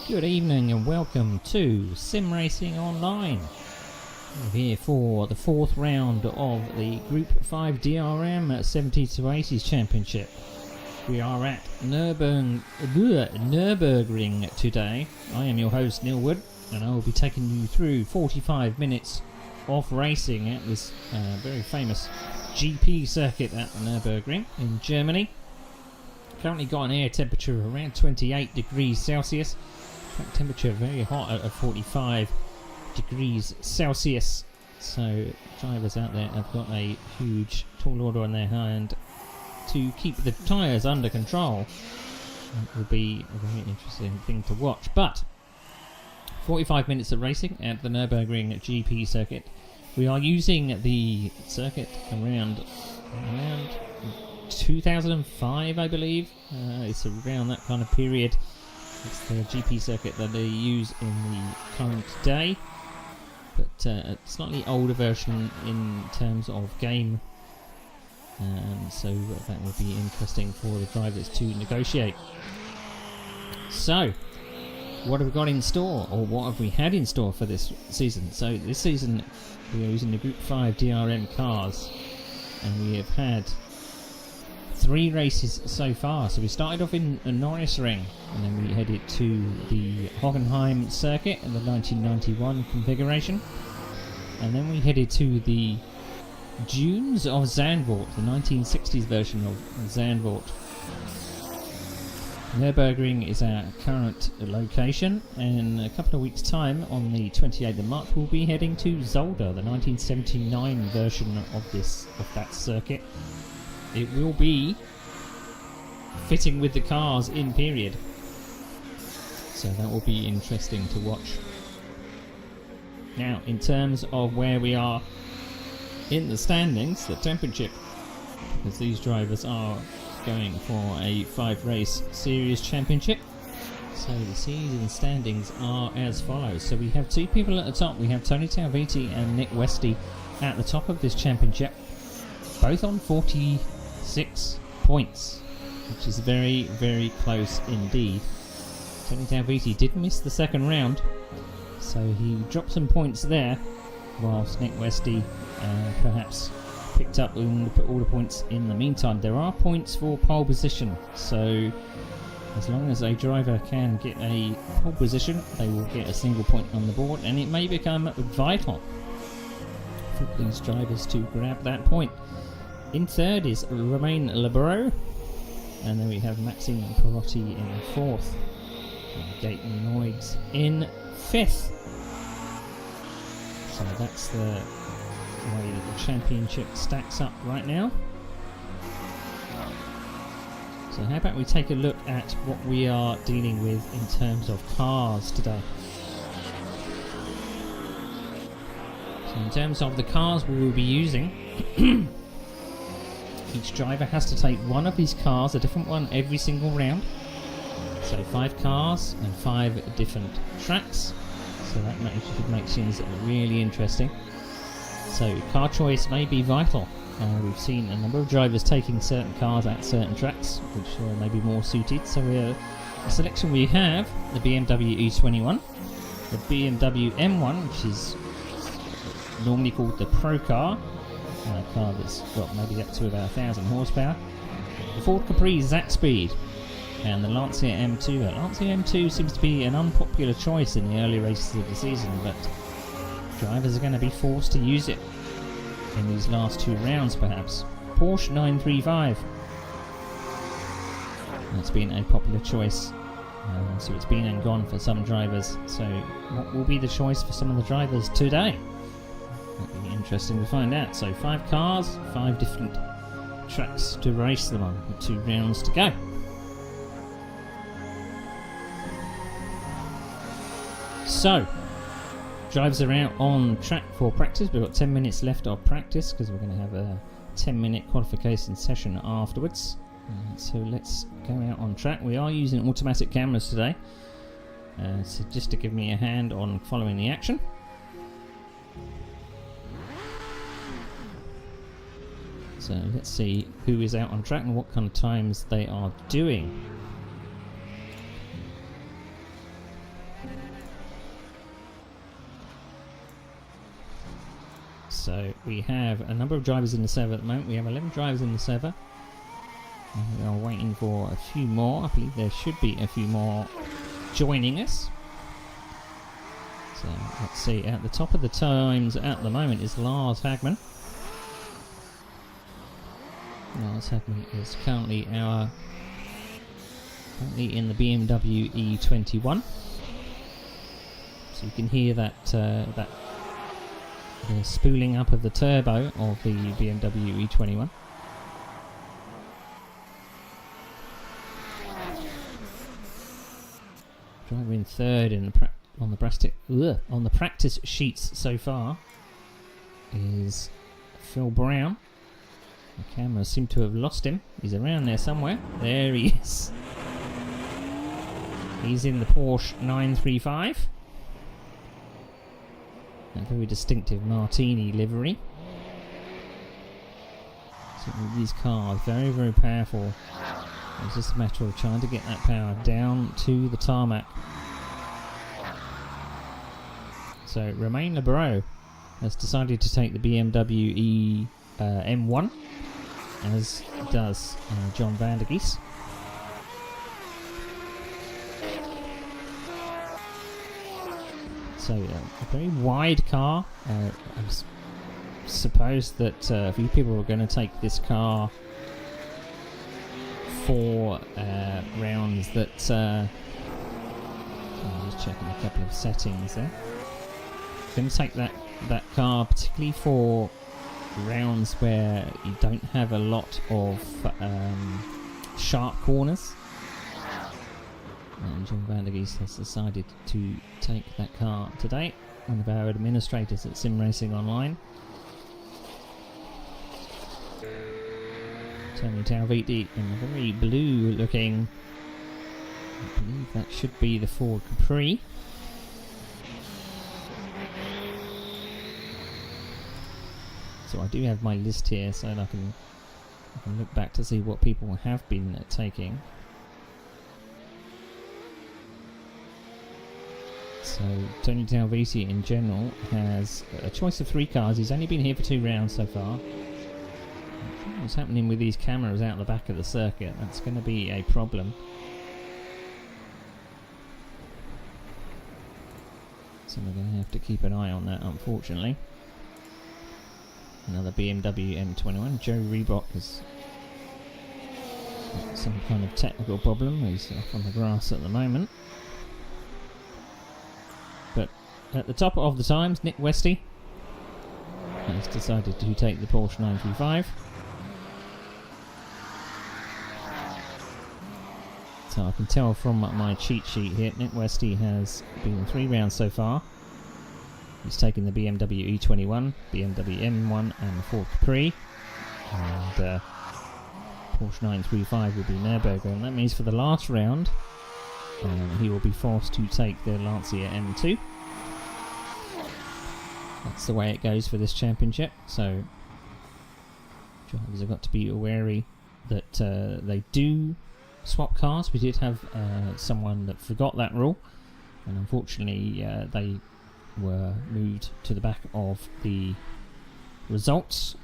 Good evening and welcome to Sim Racing Online. We're here for the fourth round of the Group 5 DRM 70s to 80s Championship. We are at Nurburgring today. I am your host Neil Wood and I will be taking you through 45 minutes of racing at this very famous GP circuit at Nurburgring in Germany. Currently got an air temperature of around 28 degrees Celsius. Temperature very hot at 45 degrees Celsius, so drivers out there have got a huge tall order on their hand to keep the tyres under control. That will be a very interesting thing to watch. But 45 minutes of racing at the Nurburgring GP circuit. We are using the circuit around 2005, I believe. It's around that kind of period. It's the GP circuit that they use in the current day, but a slightly older version in terms of game, so that will be interesting for the drivers to negotiate. So, what have we got in store, or what have we had in store for this season? So this season we are using the Group 5 DRM cars, and we have had 3 races so far. So we started off in a Nurburgring, and then we headed to the Hockenheim circuit in the 1991 configuration, and then we headed to the dunes of Zandvoort, the 1960s version of Zandvoort. Nurburgring is our current location, and in a couple of weeks' time, on the 28th of March, we'll be heading to Zolder, the 1979 version of that circuit. It will be fitting with the cars in period, so that will be interesting to watch. Now, in terms of where we are in the standings, the championship, because these drivers are going for a 5-race series championship, so the season standings are as follows. So we have 2 people at the top. We have Tony Talviti and Nick Westy at the top of this championship, both on 46 points, which is very, very close indeed. Tony Talviti did miss the second round, so he dropped some points there, whilst Nick Westy perhaps picked up and put all the points in the meantime. There are points for pole position, so as long as a driver can get a pole position, they will get a single point on the board, and it may become vital for these drivers to grab that point. In third is Romain Lebreau, and then we have Maxime Perotti in 4th, and Gaten Noids in 5th. So that's the way the championship stacks up right now. So how about we take a look at what we are dealing with in terms of cars today. So in terms of the cars we will be using, each driver has to take one of these cars, a different one, every single round. So 5 cars and 5 different tracks. So that should make things really interesting. So car choice may be vital. We've seen a number of drivers taking certain cars at certain tracks, which may be more suited. So the selection we have: the BMW E21, the BMW M1, which is normally called the Pro car. A car that's got maybe up to about 1,000 horsepower, the Ford Capri Zack Speed, and the Lancia M2. The Lancia M2 seems to be an unpopular choice in the early races of the season, but drivers are going to be forced to use it in these last 2 rounds perhaps. Porsche 935, that's been a popular choice, so it's been and gone for some drivers. So what will be the choice for some of the drivers today? That'll be interesting to find out. So 5 cars, 5 different tracks to race them on, with 2 rounds to go. So, drivers are out on track for practice. We've got 10 minutes left of practice because we're going to have a 10-minute qualification session afterwards. So let's go out on track. We are using automatic cameras today, so just to give me a hand on following the action. So let's see who is out on track and what kind of times they are doing. So we have a number of drivers in the server at the moment. We have 11 drivers in the server. And we are waiting for a few more. I believe there should be a few more joining us. So let's see, at the top of the times at the moment is Lars Hagman. Lars Hagman is currently in the BMW E21. So you can hear that the spooling up of the turbo of the BMW E21. Driver in third in on the practice sheets so far is Phil Brown. The camera seemed to have lost him. He's around there somewhere. There he is. He's in the Porsche 935. A very distinctive Martini livery. So these cars, very, very powerful. It's just a matter of trying to get that power down to the tarmac. So Romain Lebreau has decided to take the BMW M1, as does John van der Gies. So a very wide car. I suppose that a few people are going to take this car for rounds that... I'm just checking a couple of settings there. Going to take that car particularly for rounds where you don't have a lot of sharp corners. And John van der Gies has decided to take that car today. One of our administrators at Sim Racing Online. Tony Talviti in a very blue looking, I believe that should be the Ford Capri. So I do have my list here so that I can look back to see what people have been taking. So Tony Talvisi in general has a choice of 3 cars. He's only been here for 2 rounds so far. What's happening with these cameras out the back of the circuit? That's going to be a problem. So we're going to have to keep an eye on that, unfortunately. Another BMW M21. Joe Reebok has got some kind of technical problem. He's off on the grass at the moment. But at the top of the times, Nick Westy has decided to take the Porsche 935. So I can tell from my cheat sheet here, Nick Westy has been in 3 rounds so far. He's taken the BMW E21, BMW M1 and the Ford Capri. And Porsche 935 will be Nurburgring. That means for the last round, he will be forced to take the Lancia M2. That's the way it goes for this championship. So drivers have got to be wary that they do swap cars. We did have someone that forgot that rule, and unfortunately they were moved to the back of the results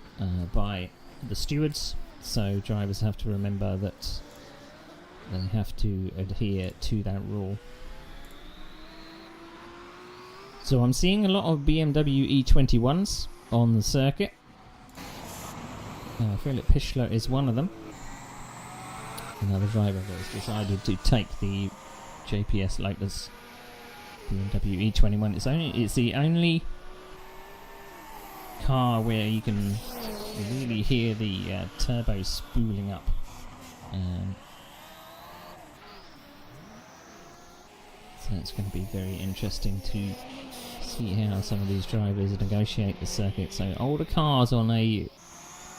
by the stewards. So drivers have to remember that they have to adhere to that rule. So I'm seeing a lot of BMW E21s on the circuit. Philip Pichler is one of them. Another driver that has decided to take the JPS Lotus BMW E21. It's the only car where you can really hear the turbo spooling up. So it's going to be very interesting to see how some of these drivers negotiate the circuit. So older cars on a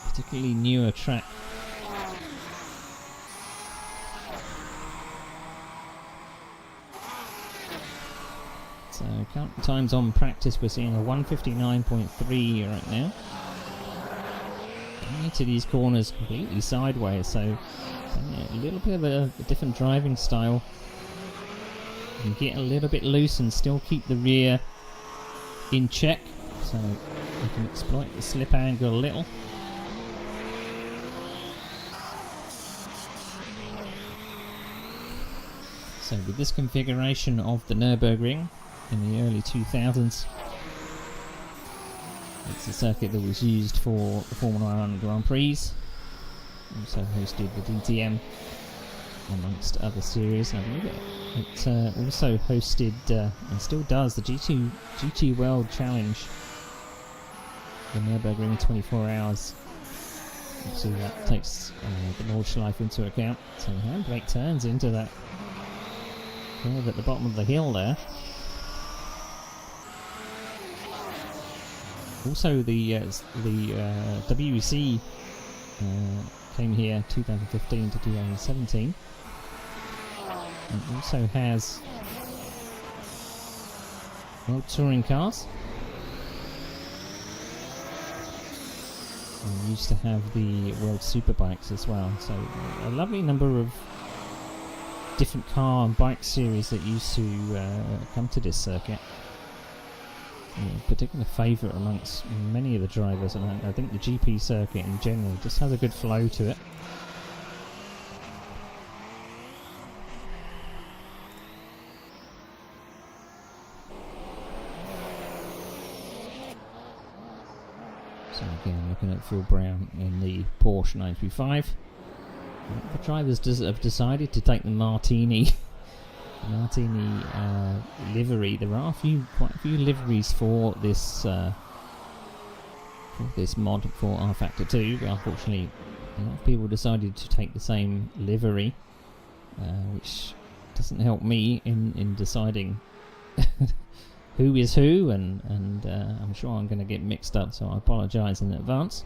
particularly newer track. So current times on practice, we're seeing a 1:59.3 right now. Going into these corners completely sideways, so a little bit of a different driving style. You can get a little bit loose and still keep the rear in check. So We can exploit the slip angle a little. So with this configuration of the Nurburgring in the early 2000s, it's a circuit that was used for the Formula 1 Grand Prix, also hosted the DTM amongst other series. I believe it also hosted and still does the GT World Challenge, the Nurburgring 24 hours. Obviously that takes the Nordschleife into account. So handbrake turns into that curve at the bottom of the hill there. Also the WEC came here 2015 to 2017, and also has World Touring Cars. And used to have the World Superbikes as well, so a lovely number of different car and bike series that used to come to this circuit. A particular favourite amongst many of the drivers, and I think the GP circuit in general just has a good flow to it. So again, looking at Phil Brown in the Porsche 935. The drivers have decided to take the Martini livery. There are quite a few liveries for this mod for R Factor 2, but unfortunately a lot of people decided to take the same livery, which doesn't help me in deciding who is who, and I'm sure I'm going to get mixed up, so I apologise in advance.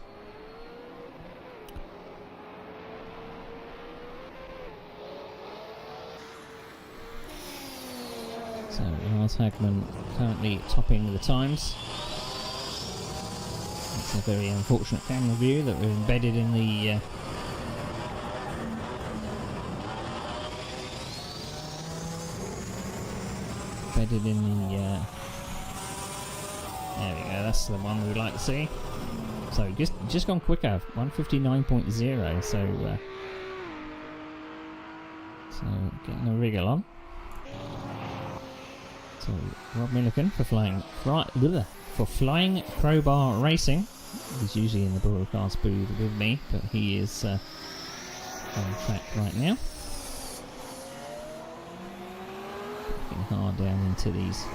So Lars Hagman currently topping the times. It's a very unfortunate camera view that we're embedded in the there we go, that's the one we'd like to see. So just gone quicker, 159.0, so getting a wriggle on. So Rob Milliken for Flying Crowbar Racing. He's usually in the broadcast booth with me, but he is on track right now. Looking hard down into these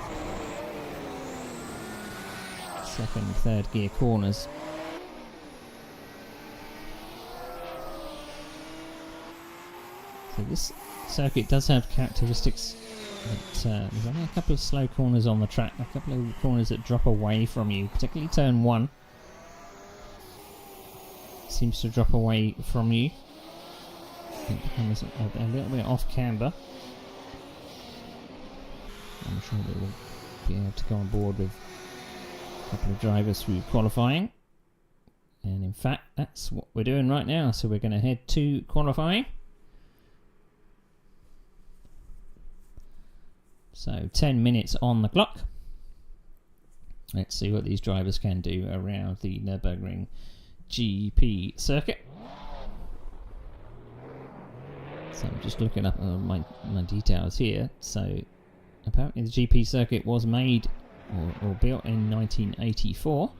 second, third gear corners. So this circuit does have characteristics that there's only a couple of slow corners on the track, a couple of corners that drop away from you, particularly turn 1 seems to drop away from you. It becomes a little bit off camber. I'm sure that we'll be able to go on board with a couple of drivers through qualifying, and in fact that's what we're doing right now. So we're going to head to qualifying. So 10 minutes on the clock. Let's see what these drivers can do around the Nurburgring GP circuit. So I'm just looking up my details here. So apparently the GP circuit was made or built in 1984.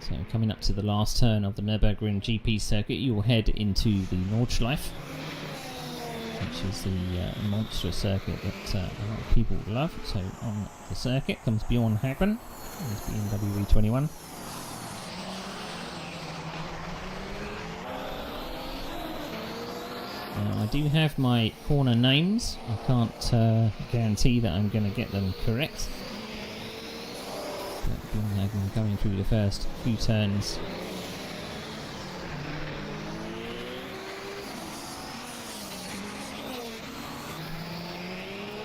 So coming up to the last turn of the Nurburgring GP circuit, you will head into the Nordschleife, which is the monster circuit that a lot of people love. So on the circuit comes Bjorn Hagman, his BMW E21. I do have my corner names. I can't guarantee that I'm going to get them correct. But Bjorn Hagman going through the first few turns.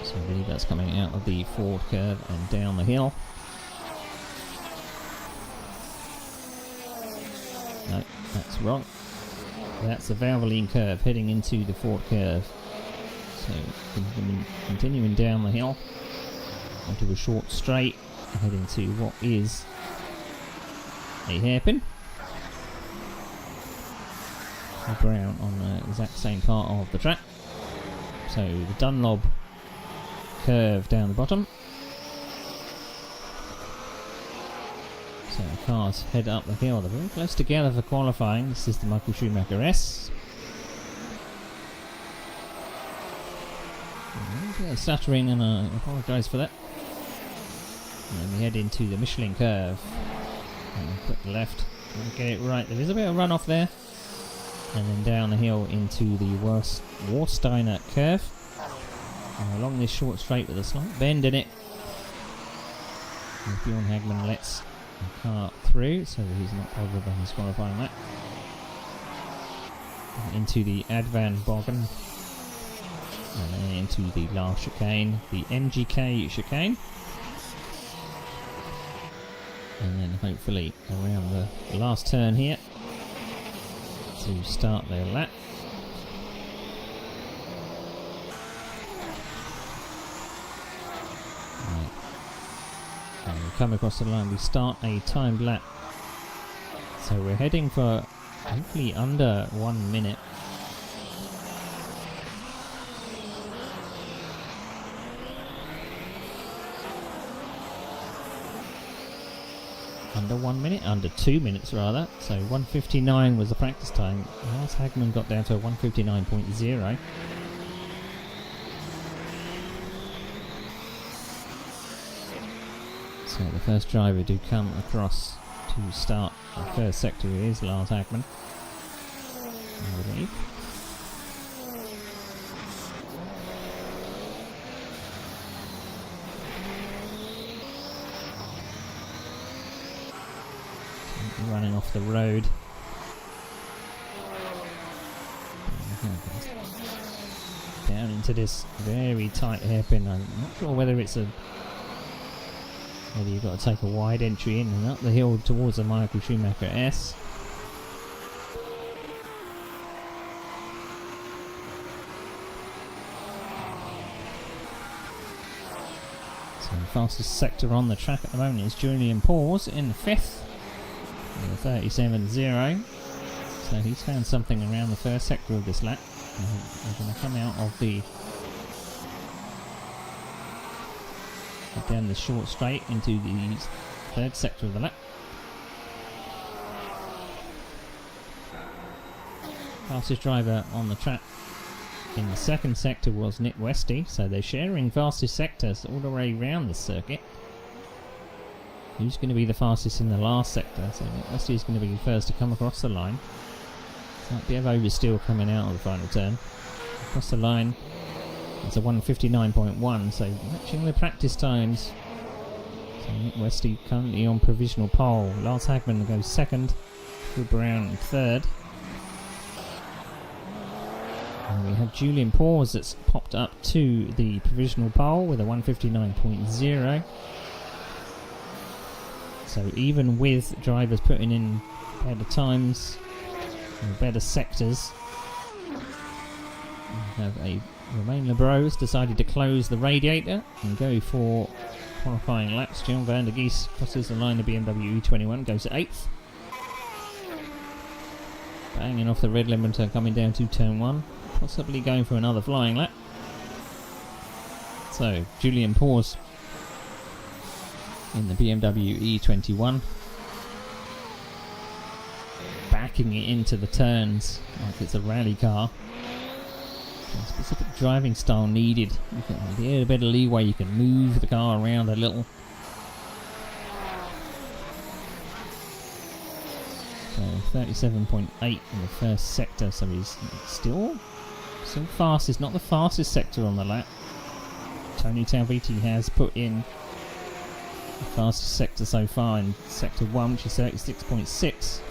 So I believe that's coming out of the forward curve and down the hill. No, that's wrong. That's the Valvoline curve heading into the forward curve. So continuing down the hill onto a short straight, heading to what is a hairpin. Brown on the exact same part of the track. So the Dunlop curve down the bottom. So the cars head up the hill. They're very close together for qualifying. This is the Michael Schumacher S. Stuttering, and I apologise for that. And then we head into the Michelin curve. And quick left. Get it right. There is a bit of runoff there. And then down the hill into the Warsteiner curve. And along this short straight with a slight bend in it. And Bjorn Hagman lets the car through, so he's not bothered by his qualifying lap. Into the Advan Bogen. And then into the last chicane, the MGK chicane. And then hopefully around the last turn here to start their lap. Right. And we come across the line, we start a timed lap. So we're heading for hopefully under 1 minute. Under 1 minute, under 2 minutes rather. So 1:59 was the practice time. Lars Hagman got down to a 1:59.0. So the first driver to come across to start the first sector is Lars Hagman, I believe. Running off the road. Down into this very tight hairpin. I'm not sure whether whether you've got to take a wide entry in and up the hill towards the Michael Schumacher S. So the fastest sector on the track at the moment is Julian Paws in 5th. 37.0. So he's found something around the first sector of this lap. We're going to come out of down the short straight into the third sector of the lap. Fastest driver on the track in the second sector was Nick Westy, so they're sharing fastest sectors all the way around this circuit. Who's going to be the fastest in the last sector? So Nick Westy is going to be the first to come across the line. Slight bit of oversteer coming out of the final turn. Across the line, it's a 1:59.1, so matching the practice times. So Nick Westy currently on provisional pole. Lars Hagman goes second, Phil Brown third. And we have Julian Paws that's popped up to the provisional pole with a 1:59.0. So even with drivers putting in better times and better sectors, we have Romain Lebreau has decided to close the radiator and go for qualifying laps. John van der Geest crosses the line of BMW E21, goes to 8th. Banging off the red limiter coming down to turn 1, possibly going for another flying lap. So Julian Paws in the BMW E21, backing it into the turns like it's a rally car. So specific driving style needed. You can get a bit of leeway, you can move the car around a little. So 37.8 in the first sector, so he's still fast. It's not the fastest sector on the lap. Tony Talviti has put in the fastest sector so far in sector 1, which is 36.6.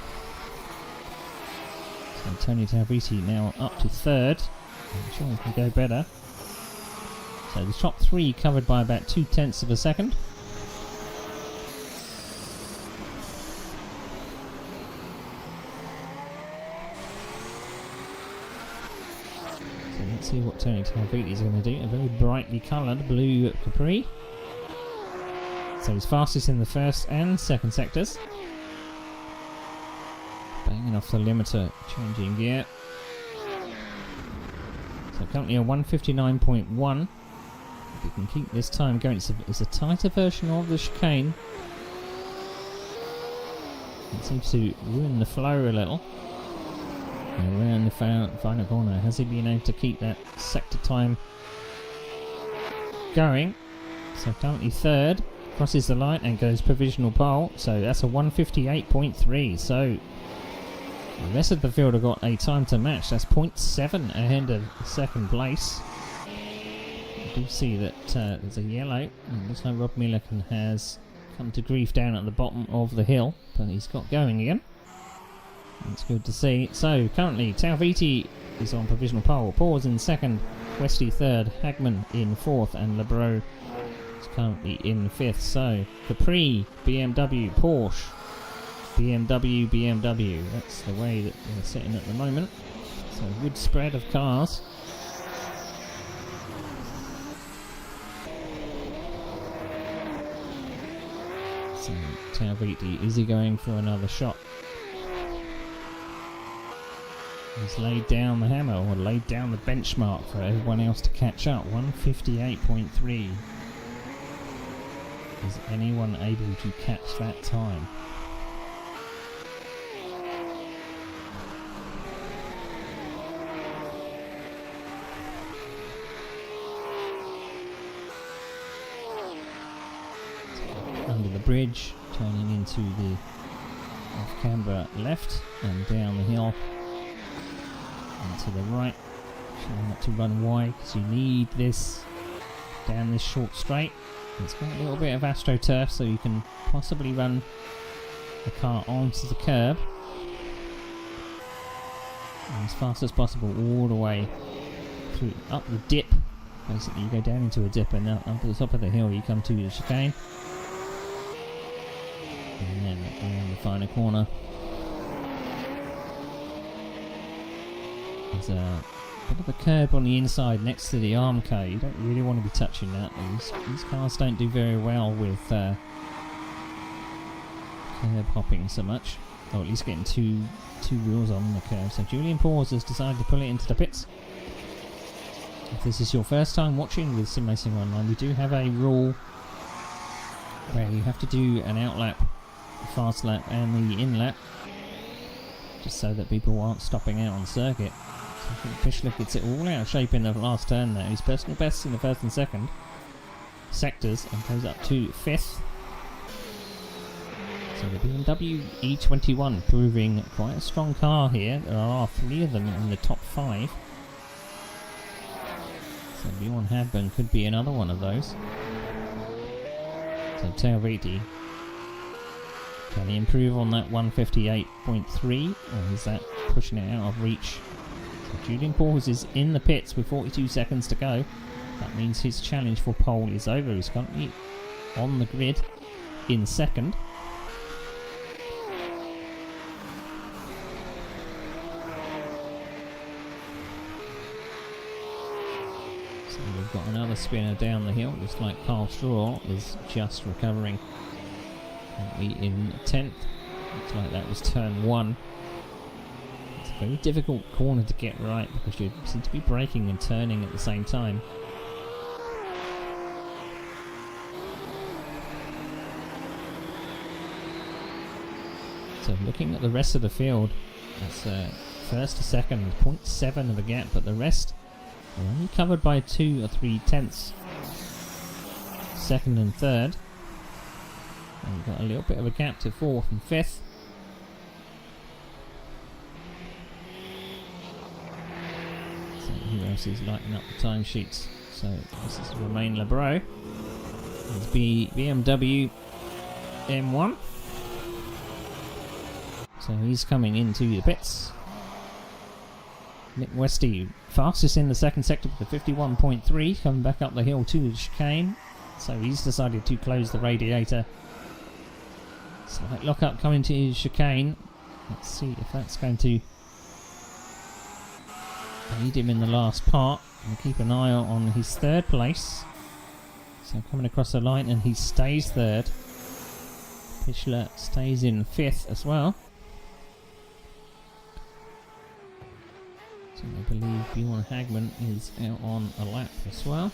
So Tony Talviti now up to 3rd. I'm sure he can go better. So the top 3 covered by about 0.2 of a second. So let's see what Tony Talviti is going to do. A very brightly coloured blue Capri. So he's fastest in the first and second sectors. Banging off the limiter, changing gear. So currently a 159.1. If you can keep this time going, it's a tighter version of the chicane. It seems to ruin the flow a little. And we're in the final corner. Has he been able to keep that sector time going? So currently third, crosses the line and goes provisional pole. So that's a 158.3. So the rest of the field have got a time to match. That's 0.7 ahead of second place. I do see that there's a yellow. And looks like Rob Milliken has come to grief down at the bottom of the hill, but he's got going again. That's good to see. So currently Tauviti is on provisional pole, Paws in second, Westy third, Hagman in fourth, and Lebro is currently in fifth. So Capri, BMW, Porsche, BMW, that's the way that they're sitting at the moment. So a good spread of cars. So Tauviti, is he going for another shot? He's laid down the hammer, or laid down the benchmark for everyone else to catch up. 158.3. Is anyone able to catch that time? Under the bridge, turning into the off-camber left and down the hill. And to the right, trying not to run wide because you need this down this short straight. It's got a little bit of AstroTurf, so you can possibly run the car onto the curb and as fast as possible all the way through up the dip. Basically, you go down into a dip and up to the top of the hill you come to the chicane, and then around the final corner. There's a bit of a curb on the inside next to the arm car. You don't really want to be touching that. These cars don't do very well with curb hopping so much, or at least getting two wheels on the curve. So Julian Paws has decided to pull it into the pits. If this is your first time watching with Sim Racing Online, we do have a rule where you have to do an out lap, a fast lap and the in lap, just so that people aren't stopping out on circuit. I think Fischler gets it all out of shape in the last turn there. He's personal best in the first and second sectors and goes up to fifth. So the BMW E21 proving quite a strong car here. There are three of them in the top five. So Bjorn Hadburn could be another one of those. So Tauviti, can he improve on that 158.3, or is that pushing it out of reach? So Julian Paws is in the pits with 42 seconds to go. That means his challenge for pole is over. He's currently on the grid in second. So we've got another spinner down the hill, just like Carl Straw is just recovering. Currently in 10th. Looks like that was turn 1. It's a very difficult corner to get right because you seem to be braking and turning at the same time. So looking at the rest of the field, that's first to second, 0.7 of a gap, but the rest are only covered by 2 or 3 tenths. Second and third. And we've got a little bit of a gap to fourth and fifth. So who else is lighting up the timesheets? So this is Romain Lebro. It's BMW M1. So he's coming into the pits. Nick Westy, fastest in the second sector with the 51.3, coming back up the hill to the chicane. So he's decided to close the radiator. Slight lock-up coming to his chicane. Let's see if that's going to aid him in the last part. And keep an eye on his third place. So coming across the line, and he stays third. Pichler stays in fifth as well. So I believe Bjorn Hagman is out on a lap as well.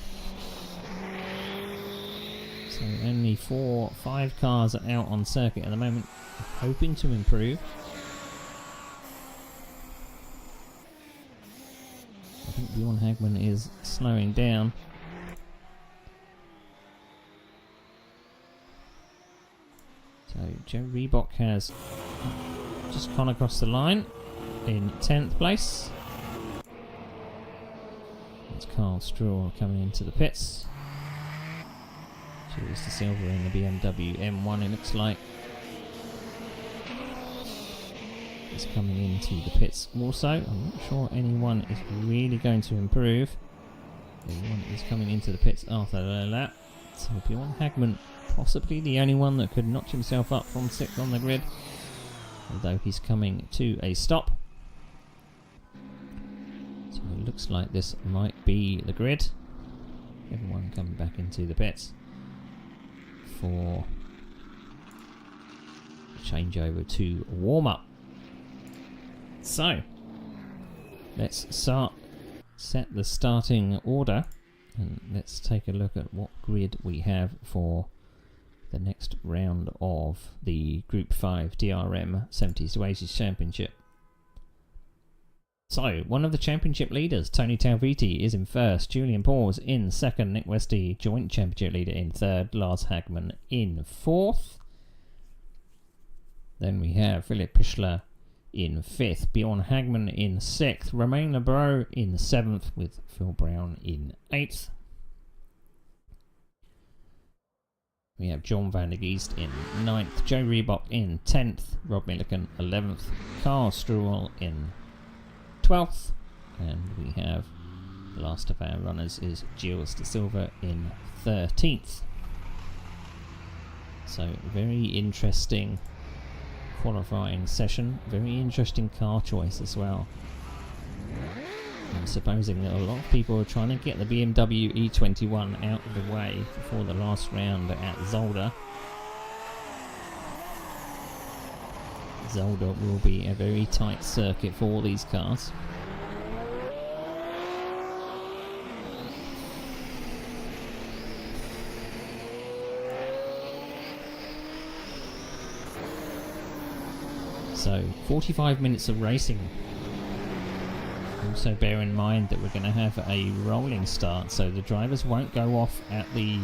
So only 5 cars are out on circuit at the moment, hoping to improve. I think Bjorn Hagman is slowing down. So Joe Reebok has just gone across the line in 10th place. It's Carl Stroll coming into the pits. Jules De Silva in the BMW M1, it looks like. Is coming into the pits also. I'm not sure anyone is really going to improve. Anyone is coming into the pits after the lap. So Bjorn Hagman, possibly the only one that could notch himself up from 6th on the grid, although he's coming to a stop. So it looks like this might be the grid. Everyone coming back into the pits for a changeover to warm-up. So let's set the starting order, and let's take a look at what grid we have for the next round of the Group 5 DRM 70s to 80s Championship. So, one of the championship leaders, Tony Talviti, is in first, Julian Paws in second, Nick Westy, joint championship leader, in third, Lars Hagman in fourth. Then we have Philip Pichler in fifth, Bjorn Hagman in sixth, Romain Lebreau in seventh, with Phil Brown in eighth. We have John van der Geest in 9th, Joe Reebok in 10th, Rob Milliken 11th, Carl Struwell in 12th, and we have the last of our runners is Gilles De Silva in 13th. So very interesting qualifying session, very interesting car choice as well. I'm supposing that a lot of people are trying to get the BMW E21 out of the way before the last round at Zolder. Zolder will be a very tight circuit for all these cars. So 45 minutes of racing. Also bear in mind that we're going to have a rolling start, so the drivers won't go off at the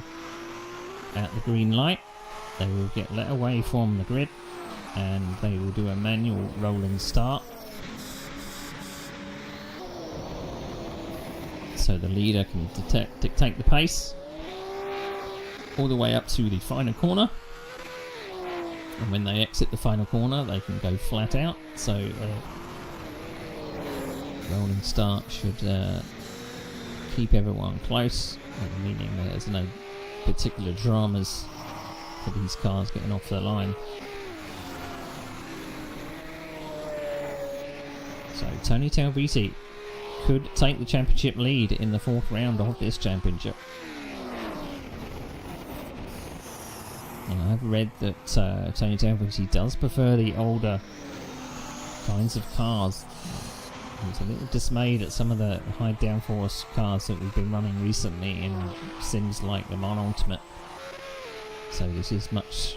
green light. They will get let away from the grid and they will do a manual rolling start. So the leader can dictate the pace all the way up to the final corner. And when they exit the final corner, they can go flat out. So rolling start should keep everyone close, meaning there's no particular dramas for these cars getting off the line. So Tony Talviti could take the championship lead in the 4th round of this championship. And I've read that Tony Talviti does prefer the older kinds of cars. He's a little dismayed at some of the high downforce cars that we've been running recently in sims like Le Mans Ultimate. So this is much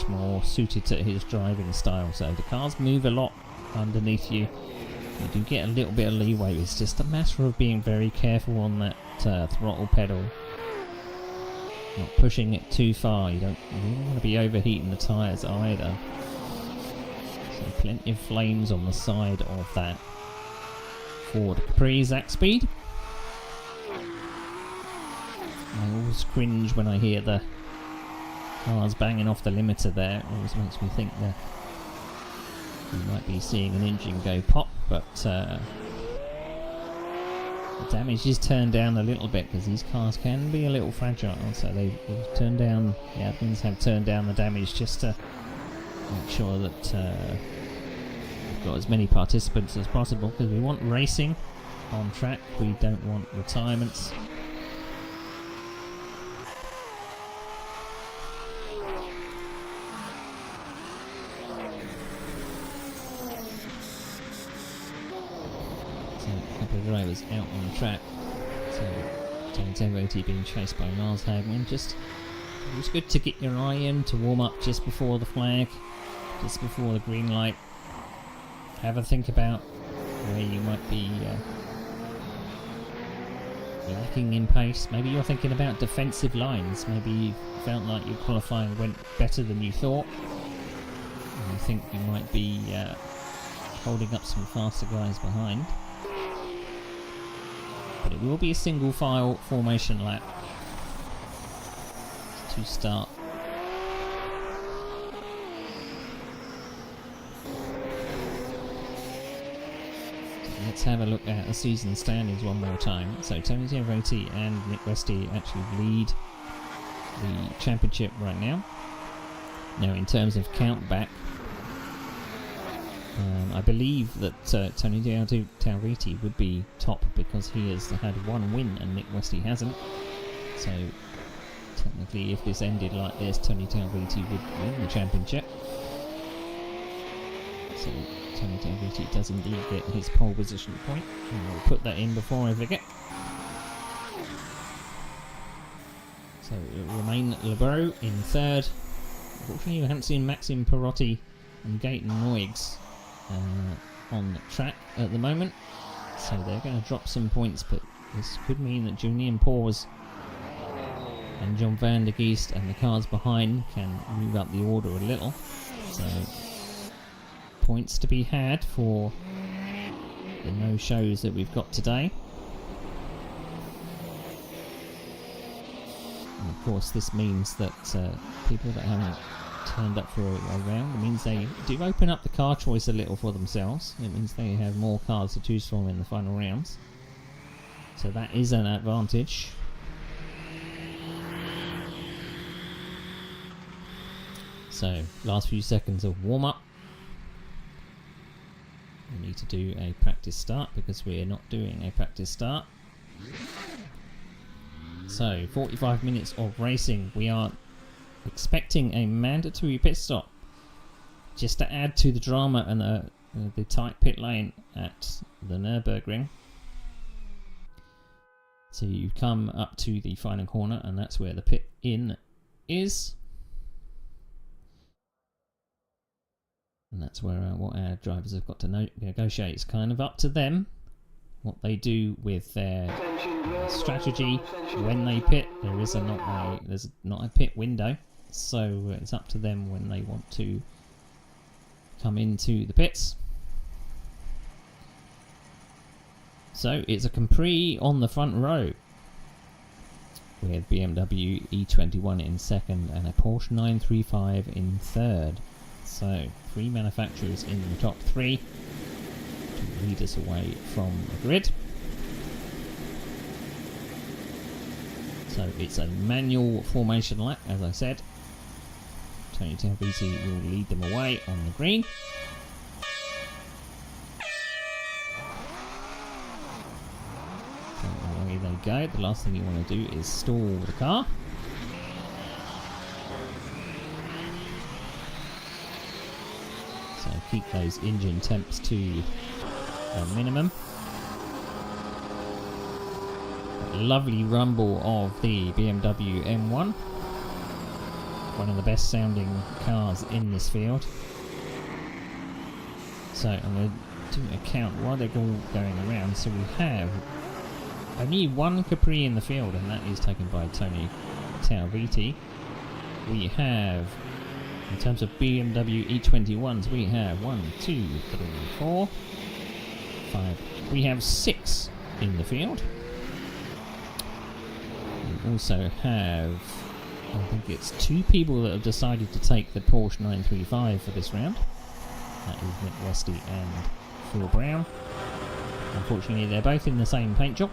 more suited to his driving style. So the cars move a lot underneath you. You do get a little bit of leeway. It's just a matter of being very careful on that throttle pedal. Not pushing it too far. You don't want to be overheating the tyres either. So plenty of flames on the side of that Ford Capri Zac Speed. I always cringe when I hear the cars banging off the limiter there. It always makes me think that we might be seeing an engine go pop, but the damage is turned down a little bit because these cars can be a little fragile. So they've turned down, the admins have turned down the damage just to make sure that we've got as many participants as possible, because we want racing on track, we don't want retirements. drivers out on the track. So Tony Tervoti being chased by Lars Hagman. It was good to get your eye in, to warm up just before the flag, just before the green light. Have a think about where you might be lacking in pace. Maybe you're thinking about defensive lines. Maybe you felt like your qualifying went better than you thought, and you think you might be holding up some faster guys behind. But it will be a single file formation lap to start. Let's have a look at the season standings one more time. So Tony Tervoti and Nick Westy actually lead the championship right now. Now in terms of count back, I believe that Tony Tervoti would be top because he has had one win and Nick Westy hasn't. So technically if this ended like this, Tony Tervoti would win the championship. So Tony Tervoti does indeed get his pole position point, and I'll put that in before I forget. So it will remain Lebro in third. Unfortunately you haven't seen Maxim Perotti and Gaten Noyes on the track at the moment, so they're going to drop some points, but this could mean that Julian Paws and John van der Geest and the cars behind can move up the order a little. So points to be had for the no-shows that we've got today. And of course this means that people that haven't turned up for a round, it means they do open up the car choice a little for themselves. It means they have more cars to choose from in the final rounds, so that is an advantage. So last few seconds of warm-up. We need to do a practice start because we're not doing a practice start. So 45 minutes of racing. We are expecting a mandatory pit stop just to add to the drama and the tight pit lane at the Nurburgring. So you come up to the final corner and that's where the pit in is. And that's where what our drivers have got to negotiate. It's kind of up to them what they do with their strategy when they pit. There's not a pit window, so it's up to them when they want to come into the pits. So it's a Capri on the front row with BMW E21 in second and a Porsche 935 in third. So 3 manufacturers in the top 3 to lead us away from the grid. So it's a manual formation lap, as I said. Tony Tervoti will lead them away on the green. So away they go. The last thing you want to do is stall the car. So keep those engine temps to a minimum. Lovely rumble of the BMW M1. One of the best sounding cars in this field. So I'm going to do a count while they're all going around. So we have only one Capri in the field, and that is taken by Tony Tervoti. We have, in terms of BMW E21s, we have 1, 2, 3, 4, 5. We have 6 in the field. We also have, I think it's 2 people that have decided to take the Porsche 935 for this round. That is Nick Westy and Phil Brown. Unfortunately, they're both in the same paint job.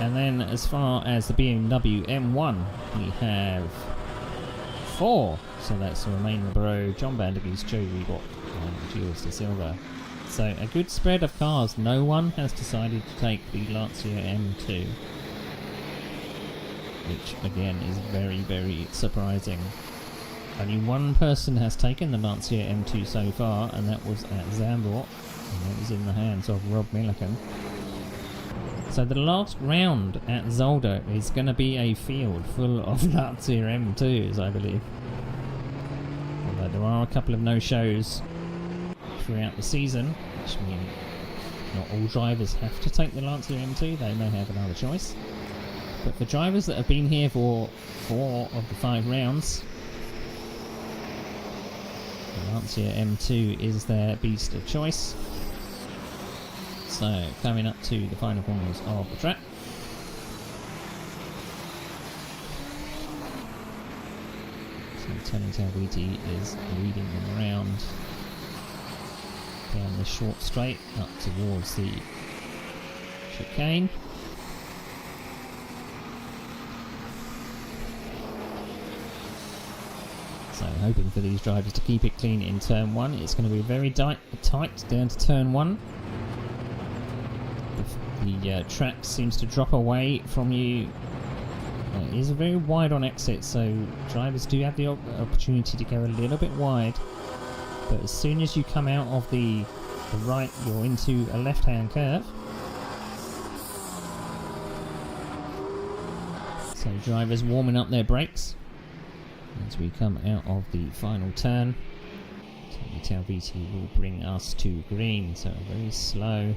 And then as far as the BMW M1, we have 4. So that's Romain Lebro, John van der Geest, Joe Reebok and Gilles de Silva. So a good spread of cars. No one has decided to take the Lancia M2, which again is very, very surprising. Only one person has taken the Lancia M2 so far, and that was at Zandvoort, And it was in the hands of Rob Milliken. So the last round at Zolder is going to be a field full of Lancia M2s, I believe. Although there are a couple of no-shows throughout the season, which mean not all drivers have to take the Lancia M2, they may have another choice. But for drivers that have been here for 4 of the 5 rounds, the Lancia M2 is their beast of choice. So, coming up to the final corners of the track. So, Tony Talviti is leading them around down the short straight up towards the chicane. So, hoping for these drivers to keep it clean in turn 1. It's going to be very tight down to turn 1. The track seems to drop away from you. It is very wide on exit, so drivers do have the opportunity to go a little bit wide. But as soon as you come out of the right, you're into a left-hand curve. So drivers warming up their brakes as we come out of the final turn. So Talviti will bring us to green, so a very slow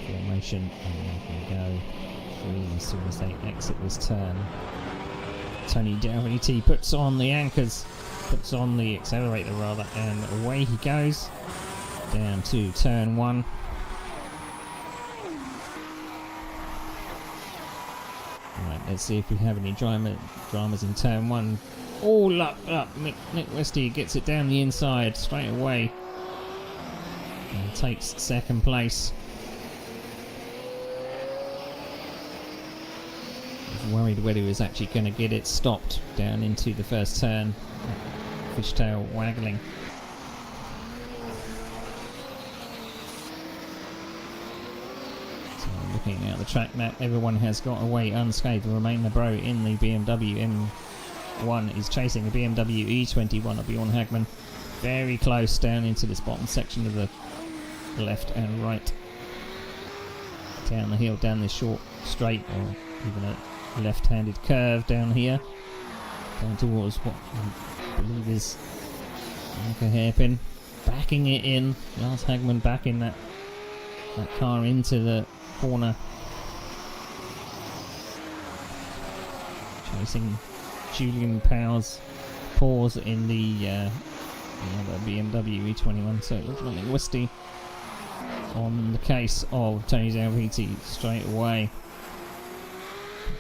formation, and they can go green as soon as they exit this turn. Tony Talviti puts on the anchors, puts on the accelerator rather, and away he goes down to turn 1. Right, let's see if we have any dramas in turn 1. Oh, luck up! Nick Westy gets it down the inside straight away and takes second place. Worried whether he was actually going to get it stopped down into the first turn. Fishtail waggling. So looking at the track map, everyone has got away unscathed. Romain Lebro in the BMW M1 is chasing a BMW E21 of Bjorn Hagman. Very close down into this bottom section of the left and right. Down the hill, down this short straight, or even a left-handed curve down here, down towards what I believe is like a hairpin, backing it in. Lars Hagman backing that car into the corner, chasing Julian Powers' pause in the other BMW E21. So it looks like Westy on the case of Tony Talviti straight away.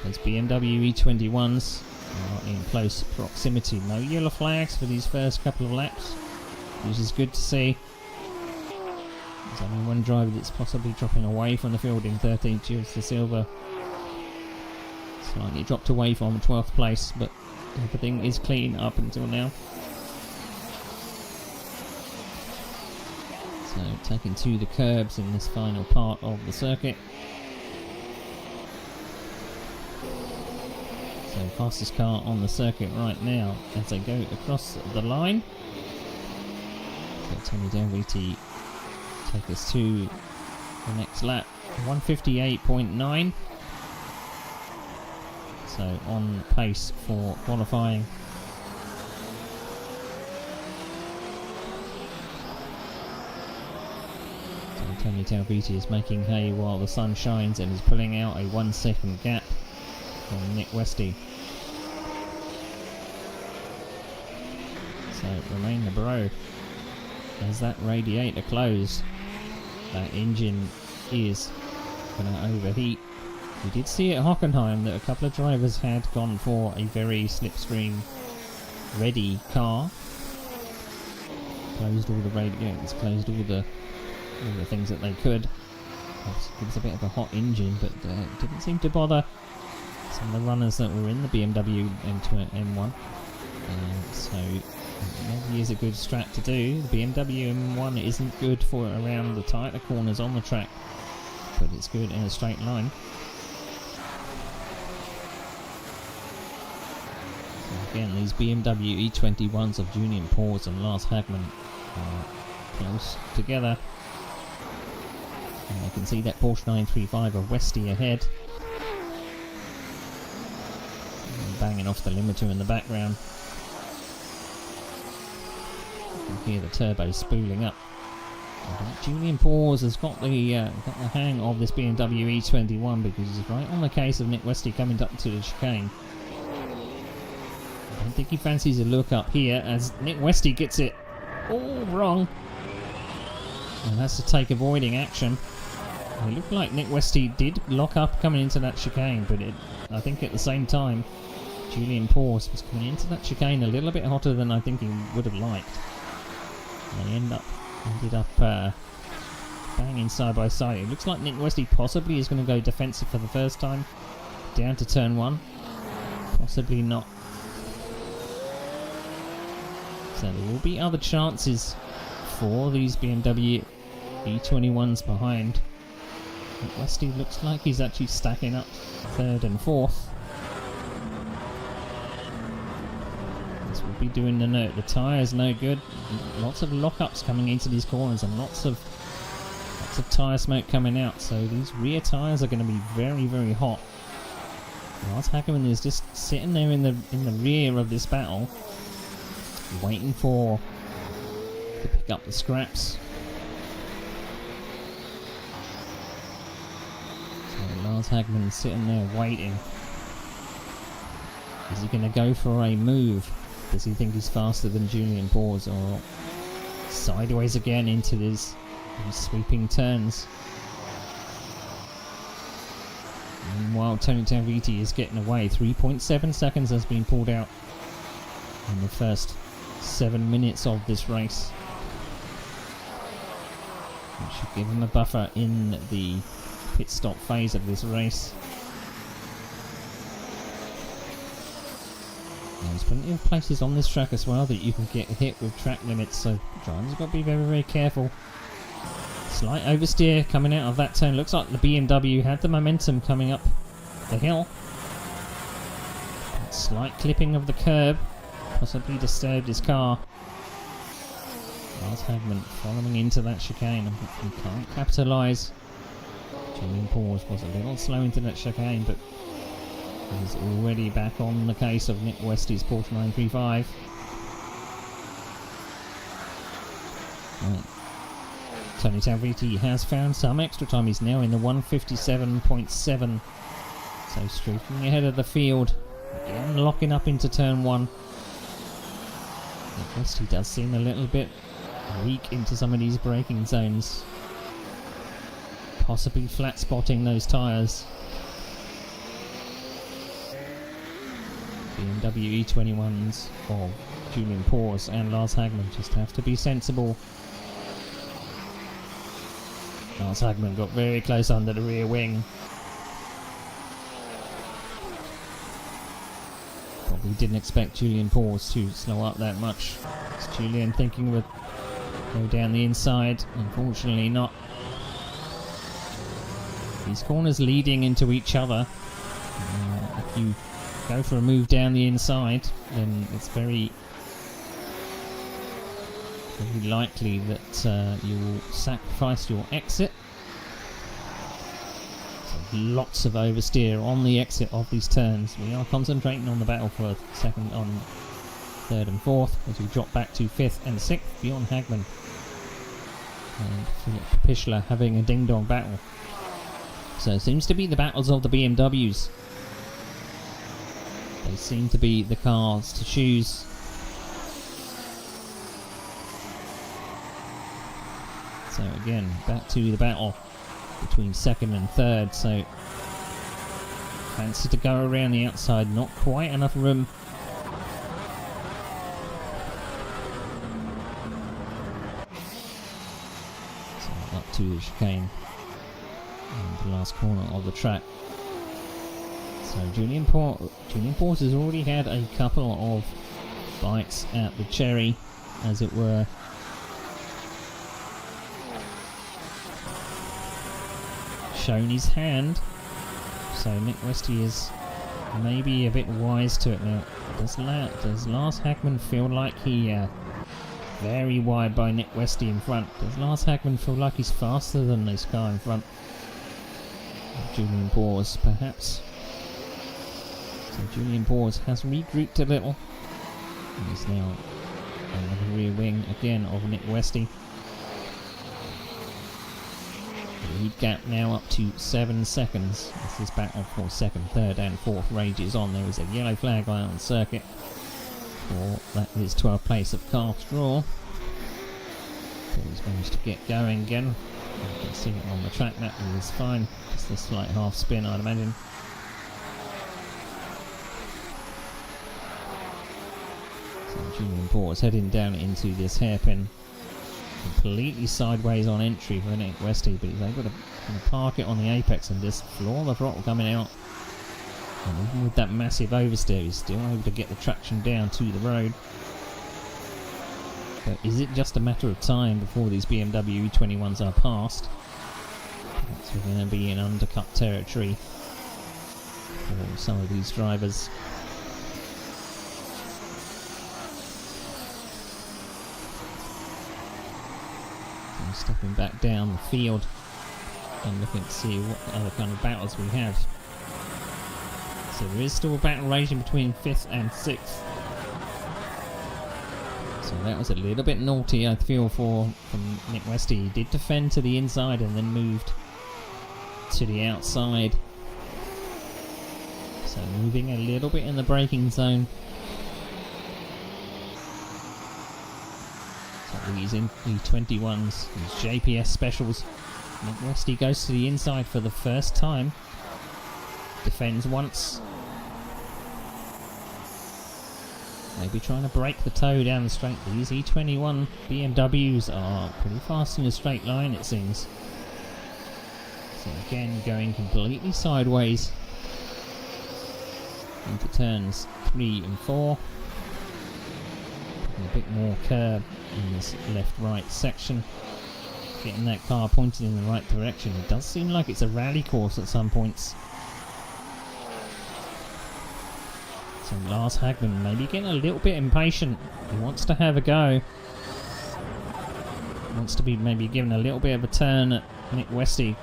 Those BMW E21s are in close proximity. No yellow flags for these first couple of laps, which is good to see. There's only one driver that's possibly dropping away from the field in 13th, Jules De Silva. Slightly dropped away from 12th place, but everything is clean up until now. So taking to the curbs in this final part of the circuit. So fastest car on the circuit right now as they go across the line. So Tony Talviti take us to the next lap, 158.9. So on pace for qualifying. So Tony Talviti is making hay while the sun shines and is pulling out a 1 second gap from Nick Westy. So Romain Lebro, as that radiator closed, that engine is going to overheat. We did see at Hockenheim that a couple of drivers had gone for a very slipstream ready car. Closed all the radiators, closed all the things that they could. It was a bit of a hot engine, but it didn't seem to bother some of the runners that were in the BMW M1. So maybe is a good strat to do. The BMW M1 isn't good for around the tighter corners on the track, but it's good in a straight line. So again, these BMW E21s of Julian Pors and Lars Hagman are close together. And I can see that Porsche 935 of Westy ahead. And banging off the limiter in the background. You can hear the turbo spooling up. Julian Pors has got the hang of this BMW E21 because he's right on the case of Nick Westy coming up to the chicane. I don't think he fancies a look up here as Nick Westy gets it all wrong and has to take avoiding action. It looked like Nick Westy did lock up coming into that chicane, but I think at the same time Julian Pors was coming into that chicane a little bit hotter than I think he would have liked. They ended up banging side by side. It looks like Nick Westy possibly is going to go defensive for the first time down to turn 1. Possibly not. So there will be other chances for these BMW E21s behind. Nick Westy looks like he's actually stacking up 3rd and 4th. This will be doing the tyres no good. Lots of lockups coming into these corners and lots of tyre smoke coming out. So these rear tyres are going to be very, very hot. Lars Hackerman is just sitting there in the rear of this battle, waiting to pick up the scraps. So Lars Hagman sitting there waiting. Is he going to go for a move? Does he think he's faster than Julian Pors, or sideways again into these sweeping turns? Meanwhile, Tony Taviti is getting away. 3.7 seconds has been pulled out in the first 7 minutes of this race. Which should give him a buffer in the pit stop phase of this race. There's plenty of places on this track as well that you can get hit with track limits, so drivers have got to be very, very careful. Slight oversteer coming out of that turn. Looks like the BMW had the momentum coming up the hill. Slight clipping of the curb possibly disturbed his car. Lars Hagman following into that chicane and he can't capitalise. Julian Pors was a little slow into that chicane, but he's already back on the case of Nick Westy's Porsche 935. Right. Tony Taviti has found some extra time. He's now in the 157.7. So streaking ahead of the field. Again locking up into turn 1. Nick Westy does seem a little bit weak into some of these braking zones. Possibly flat spotting those tyres. BMW E21s of Julian Pors and Lars Hagman just have to be sensible. Lars Hagman got very close under the rear wing. Probably didn't expect Julian Pors to slow up that much. It's Julian thinking would go down the inside. Unfortunately not. These corners leading into each other. If you go for a move down the inside, then it's very likely that you will sacrifice your exit. So lots of oversteer on the exit of these turns. We are concentrating on the battle for second, on 3rd and 4th, as we drop back to 5th and 6th beyond Hagman. And Philip Pichler having a ding-dong battle. So it seems to be the battles of the BMWs. They seem to be the cars to choose. So again, back to the battle between 2nd and 3rd. So fancy to go around the outside, not quite enough room. So up to the chicane and the last corner of the track. So Julian Pors has already had a couple of bites at the cherry, as it were. Shown his hand, so Nick Westy is maybe a bit wise to it now. Does Lars Hagman feel like he very wide by Nick Westy in front. Does Lars Hagman feel like he's faster than this car in front? Julian Bors, perhaps. So Julian Bors has regrouped a little. And he's now on the rear wing again of Nick Westy. The lead gap now up to 7 seconds. This is battle for second, third and fourth rages on. There is a yellow flag on the circuit for that is 12th place of Carl Straw. So he's managed to get going again. You can see it on the track map, it is fine. Just a slight half spin, I'd imagine. So Julian Bors heading down into this hairpin. Completely sideways on entry for Nick Westy, but he's able to kind of park it on the apex and just floor the throttle coming out. And even with that massive oversteer, he's still able to get the traction down to the road. But is it just a matter of time before these BMW E21s are passed? Perhaps we're going to be in undercut territory for some of these drivers. I'm stepping back down the field and looking to see what other kind of battles we have. So there is still a battle raging between 5th and 6th. So that was a little bit naughty, I feel, from Nick Westy. He did defend to the inside and then moved to the outside. So moving a little bit in the braking zone. So these E21s, these JPS specials. Nick Westy goes to the inside for the first time. Defends once. Maybe trying to break the toe down the straight. These E21 BMWs are pretty fast in a straight line, it seems. So again, going completely sideways into turns 3 and 4. A bit more curb in this left-right section. Getting that car pointed in the right direction. It does seem like it's a rally course at some points. So Lars Hagman maybe getting a little bit impatient. He wants to have a go. He wants to be maybe given a little bit of a turn at Nick Westy.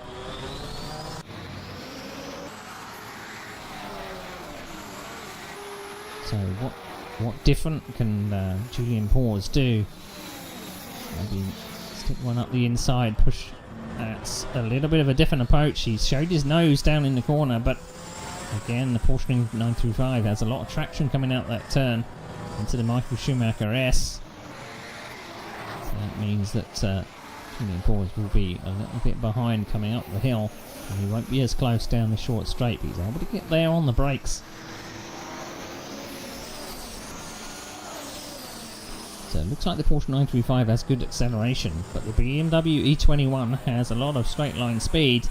So what different can Julian Bors do? Maybe stick one up the inside, push. That's a little bit of a different approach. He showed his nose down in the corner, but again, the Porsche 935 has a lot of traction coming out that turn into the Michael Schumacher S. So that means that Julian Bors will be a little bit behind coming up the hill, and he won't be as close down the short straight, but he's able to get there on the brakes. So it looks like the Porsche 935 has good acceleration, but the BMW E21 has a lot of straight line speed.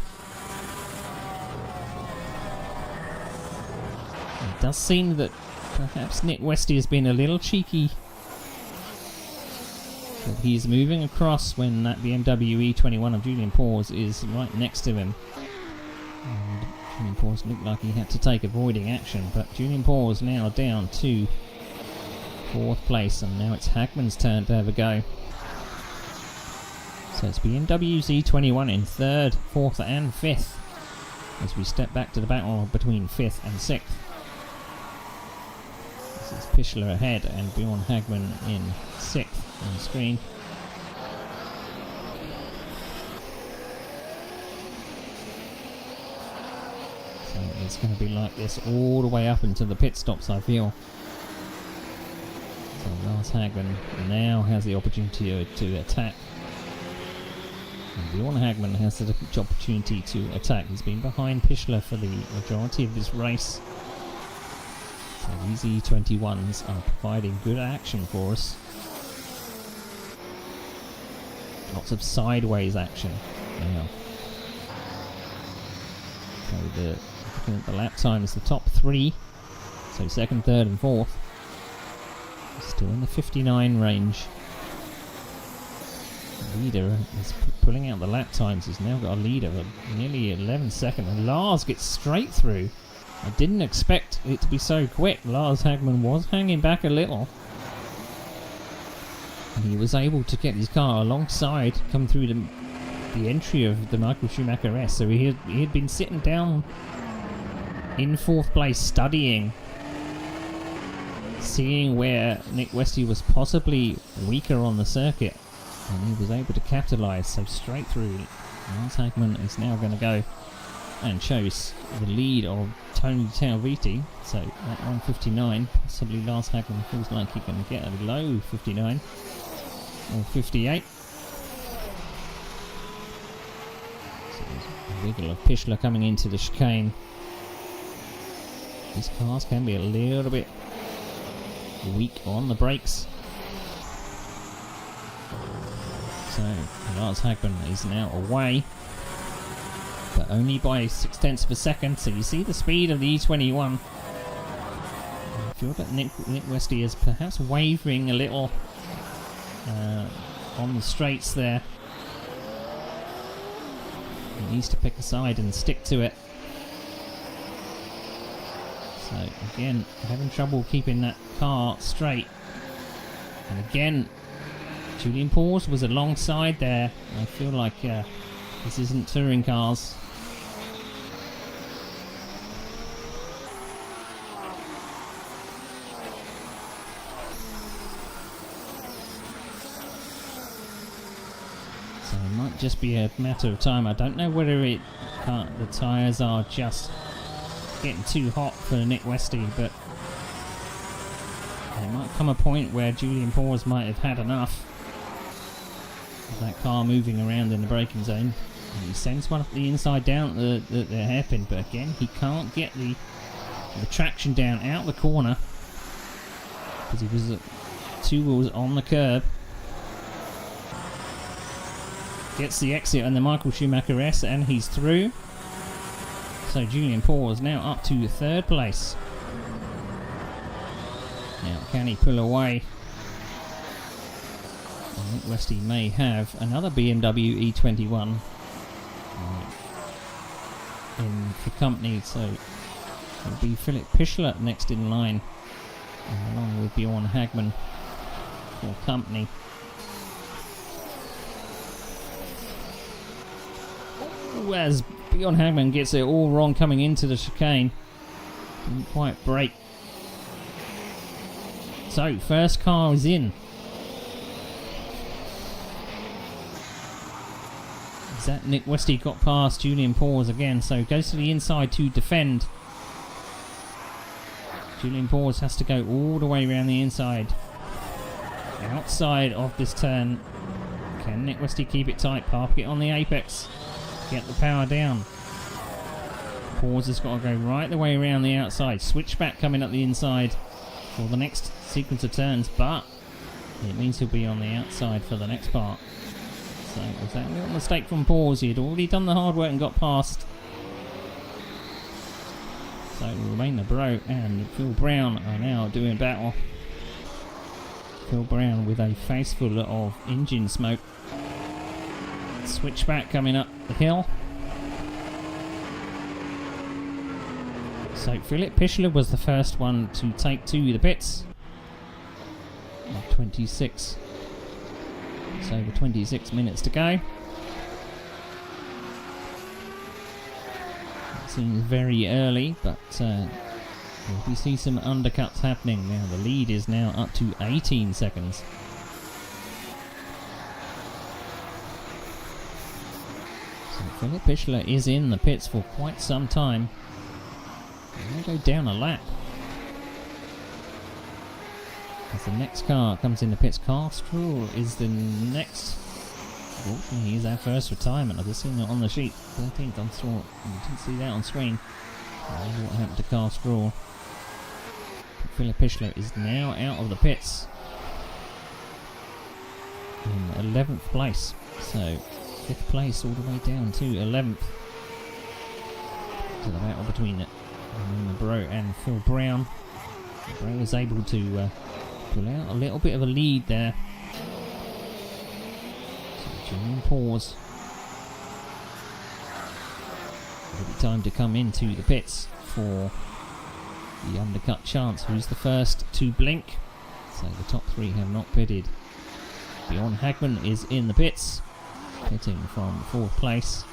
It does seem that perhaps Nick Westy has been a little cheeky. But he's moving across when that BMW E21 of Julian Bors is right next to him. And Julian Bors looked like he had to take avoiding action, but Julian Bors now down to 4th place, and now it's Hagman's turn to have a go. So it's BMW's E21 in 3rd, 4th and 5th as we step back to the battle between 5th and 6th. This is Pichler ahead and Bjorn Hagman in 6th on the screen. So it's going to be like this all the way up into the pit stops, I feel. So Lars Hagman now has the opportunity to attack. And Bjorn Hagman has the opportunity to attack. He's been behind Pichler for the majority of this race. So these E21s are providing good action for us. Lots of sideways action now. So looking at the lap times, the top 3, so 2nd, 3rd and 4th, still in the 59 range. The leader is pulling out the lap times. He's now got a leader of nearly 11 seconds. And Lars gets straight through. I didn't expect it to be so quick. Lars Hagman was hanging back a little. And he was able to get his car alongside, come through the entry of the Michael Schumacher S. So he had been sitting down in 4th place studying, seeing where Nick Westy was possibly weaker on the circuit, and he was able to capitalise. So straight through, Lars Hagman is now going to go and shows the lead of Tony Talviti. So at 1:59, possibly Lars Hagman feels like he can get a low 59 or 58. So there's a wiggle of Pichler coming into the chicane. These cars can be a little bit weak on the brakes. So Lars Hagman is now away, but only by 0.6 of a second. So you see the speed of the E21. I feel that Nick Westy is perhaps wavering a little on the straights there. He needs to pick a side and stick to it. So again, having trouble keeping that car straight. And again, Julian Paws was alongside there. I feel like this isn't touring cars. So it might just be a matter of time. I don't know whether the tyres are just getting too hot for Nick Westy, but there might come a point where Julian Paws might have had enough of that car moving around in the braking zone. And he sends one up the inside down the hairpin, but again he can't get the traction down out the corner because he was 2 wheels on the curb. Gets the exit on the Michael Schumacher S, and he's through. So Julian Paws now up to 3rd place. Now can he pull away? I think Westy may have another BMW E21 in for company, so it'll be Philip Pichler next in line, along with Bjorn Hagman for company. As Bjorn Hagman gets it all wrong coming into the chicane, didn't quite brake. So first car is in. Is that Nick Westy got past Julian Paws again? So goes to the inside to defend. Julian Paws has to go all the way around the inside, outside of this turn. Can Nick Westy keep it tight? Park it on the apex. Get the power down. Paws has got to go right the way around the outside. Switchback coming up the inside for the next sequence of turns, but it means he'll be on the outside for the next part. So was that a little mistake from Paws? He had already done the hard work and got past. So Romain Lebro and Phil Brown are now doing battle. Phil Brown with a face full of engine smoke. Switchback coming up the hill. So Philip Pichler was the first one to take to the pits. 26. It's over 26 minutes to go. It seems very early, but we see some undercuts happening now. The lead is now up to 18 seconds. Philip Pichler is in the pits for quite some time. He'll go down a lap. As the next car comes in the pits, Carl Stroll is the next. Unfortunately, he's our first retirement. I've just seen it on the sheet. 13th on Stroll. You didn't see that on screen. I wonder what happened to Carl Stroll. Philip Pichler is now out of the pits in 11th place. So 5th place all the way down to 11th. To the battle between Lebro and Phil Brown. Lebro was able to pull out a little bit of a lead there. So Julian Paws. It'll be time to come into the pits for the undercut chance. Who's the first to blink? So the top 3 have not pitted. Bjorn Hagman is in the pits, pitting from 4th place.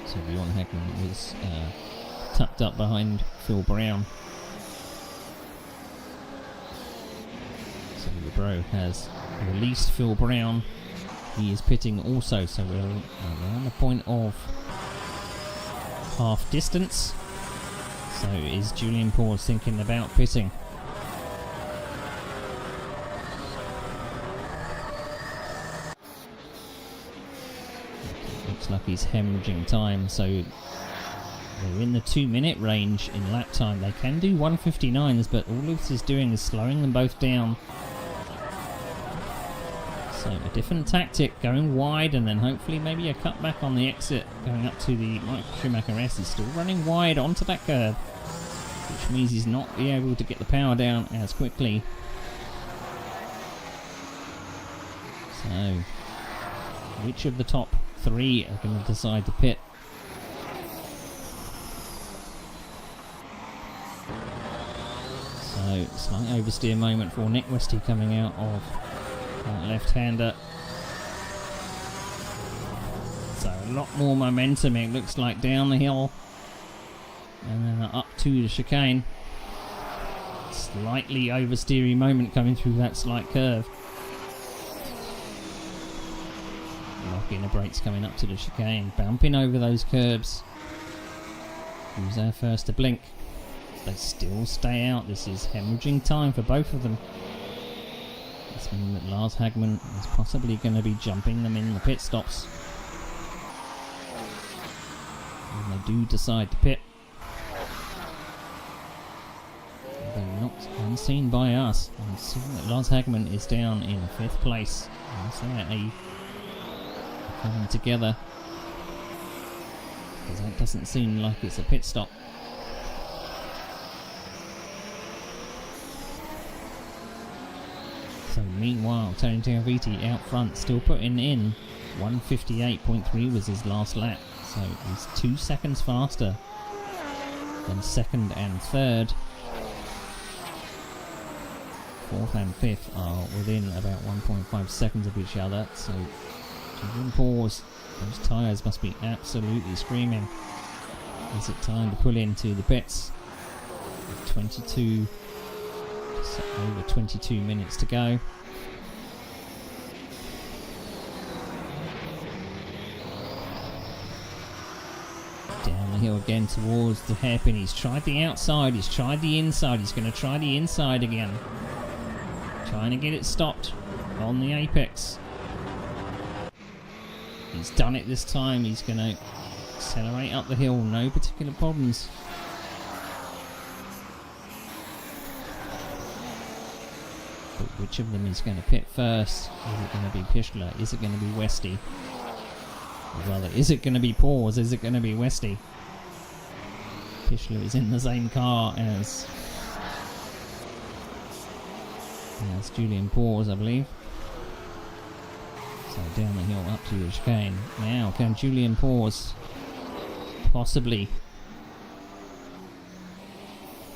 So Bjorn Hagman was tucked up behind Phil Brown. So the Bro has released Phil Brown. He is pitting also, so we're around the point of half distance. So is Julian Paws thinking about pitting? Looks like he's hemorrhaging time, so they're in the 2-minute range in lap time. They can do 1:59s, but all this is doing is slowing them both down. So a different tactic, going wide and then hopefully maybe a cutback on the exit going up to the Mike Schumacher S. Is still running wide onto that curve, which means he's not be able to get the power down as quickly. So which of the top 3 are going to decide to pit? So slight oversteer moment for Nick Westy coming out of left-hander. So a lot more momentum, it looks like, down the hill and then up to the chicane. Slightly oversteery moment coming through that slight curve. Locking the brakes coming up to the chicane, bumping over those curbs. Who's our first to blink? They still stay out. This is hemorrhaging time for both of them. This means that Lars Hagman is possibly going to be jumping them in the pit stops. And they do decide to pit. They're not unseen by us. I'm seeing that Lars Hagman is down in 5th place. They're coming together, because that doesn't seem like it's a pit stop. So meanwhile, Tony Giaviti out front, still putting in 1:58.3 was his last lap, so he's 2 seconds faster than 2nd and 3rd. 4th and 5th are within about 1.5 seconds of each other, so Julian Paws, those tyres must be absolutely screaming. Is it time to pull into the pits? 22, just over 22 minutes to go. Down the hill again towards the hairpin. He's tried the outside, he's tried the inside, he's going to try the inside again. Trying to get it stopped on the apex. He's done it this time. He's going to accelerate up the hill, no particular problems. But which of them is going to pit first? Is it going to be Pichler? Is it going to be Westy? Or rather, is it going to be Paws? Is it going to be Westy? Pichler is in the same car as Julian Paws, I believe. So down the hill up to the chicane. Now can Julian Paws possibly...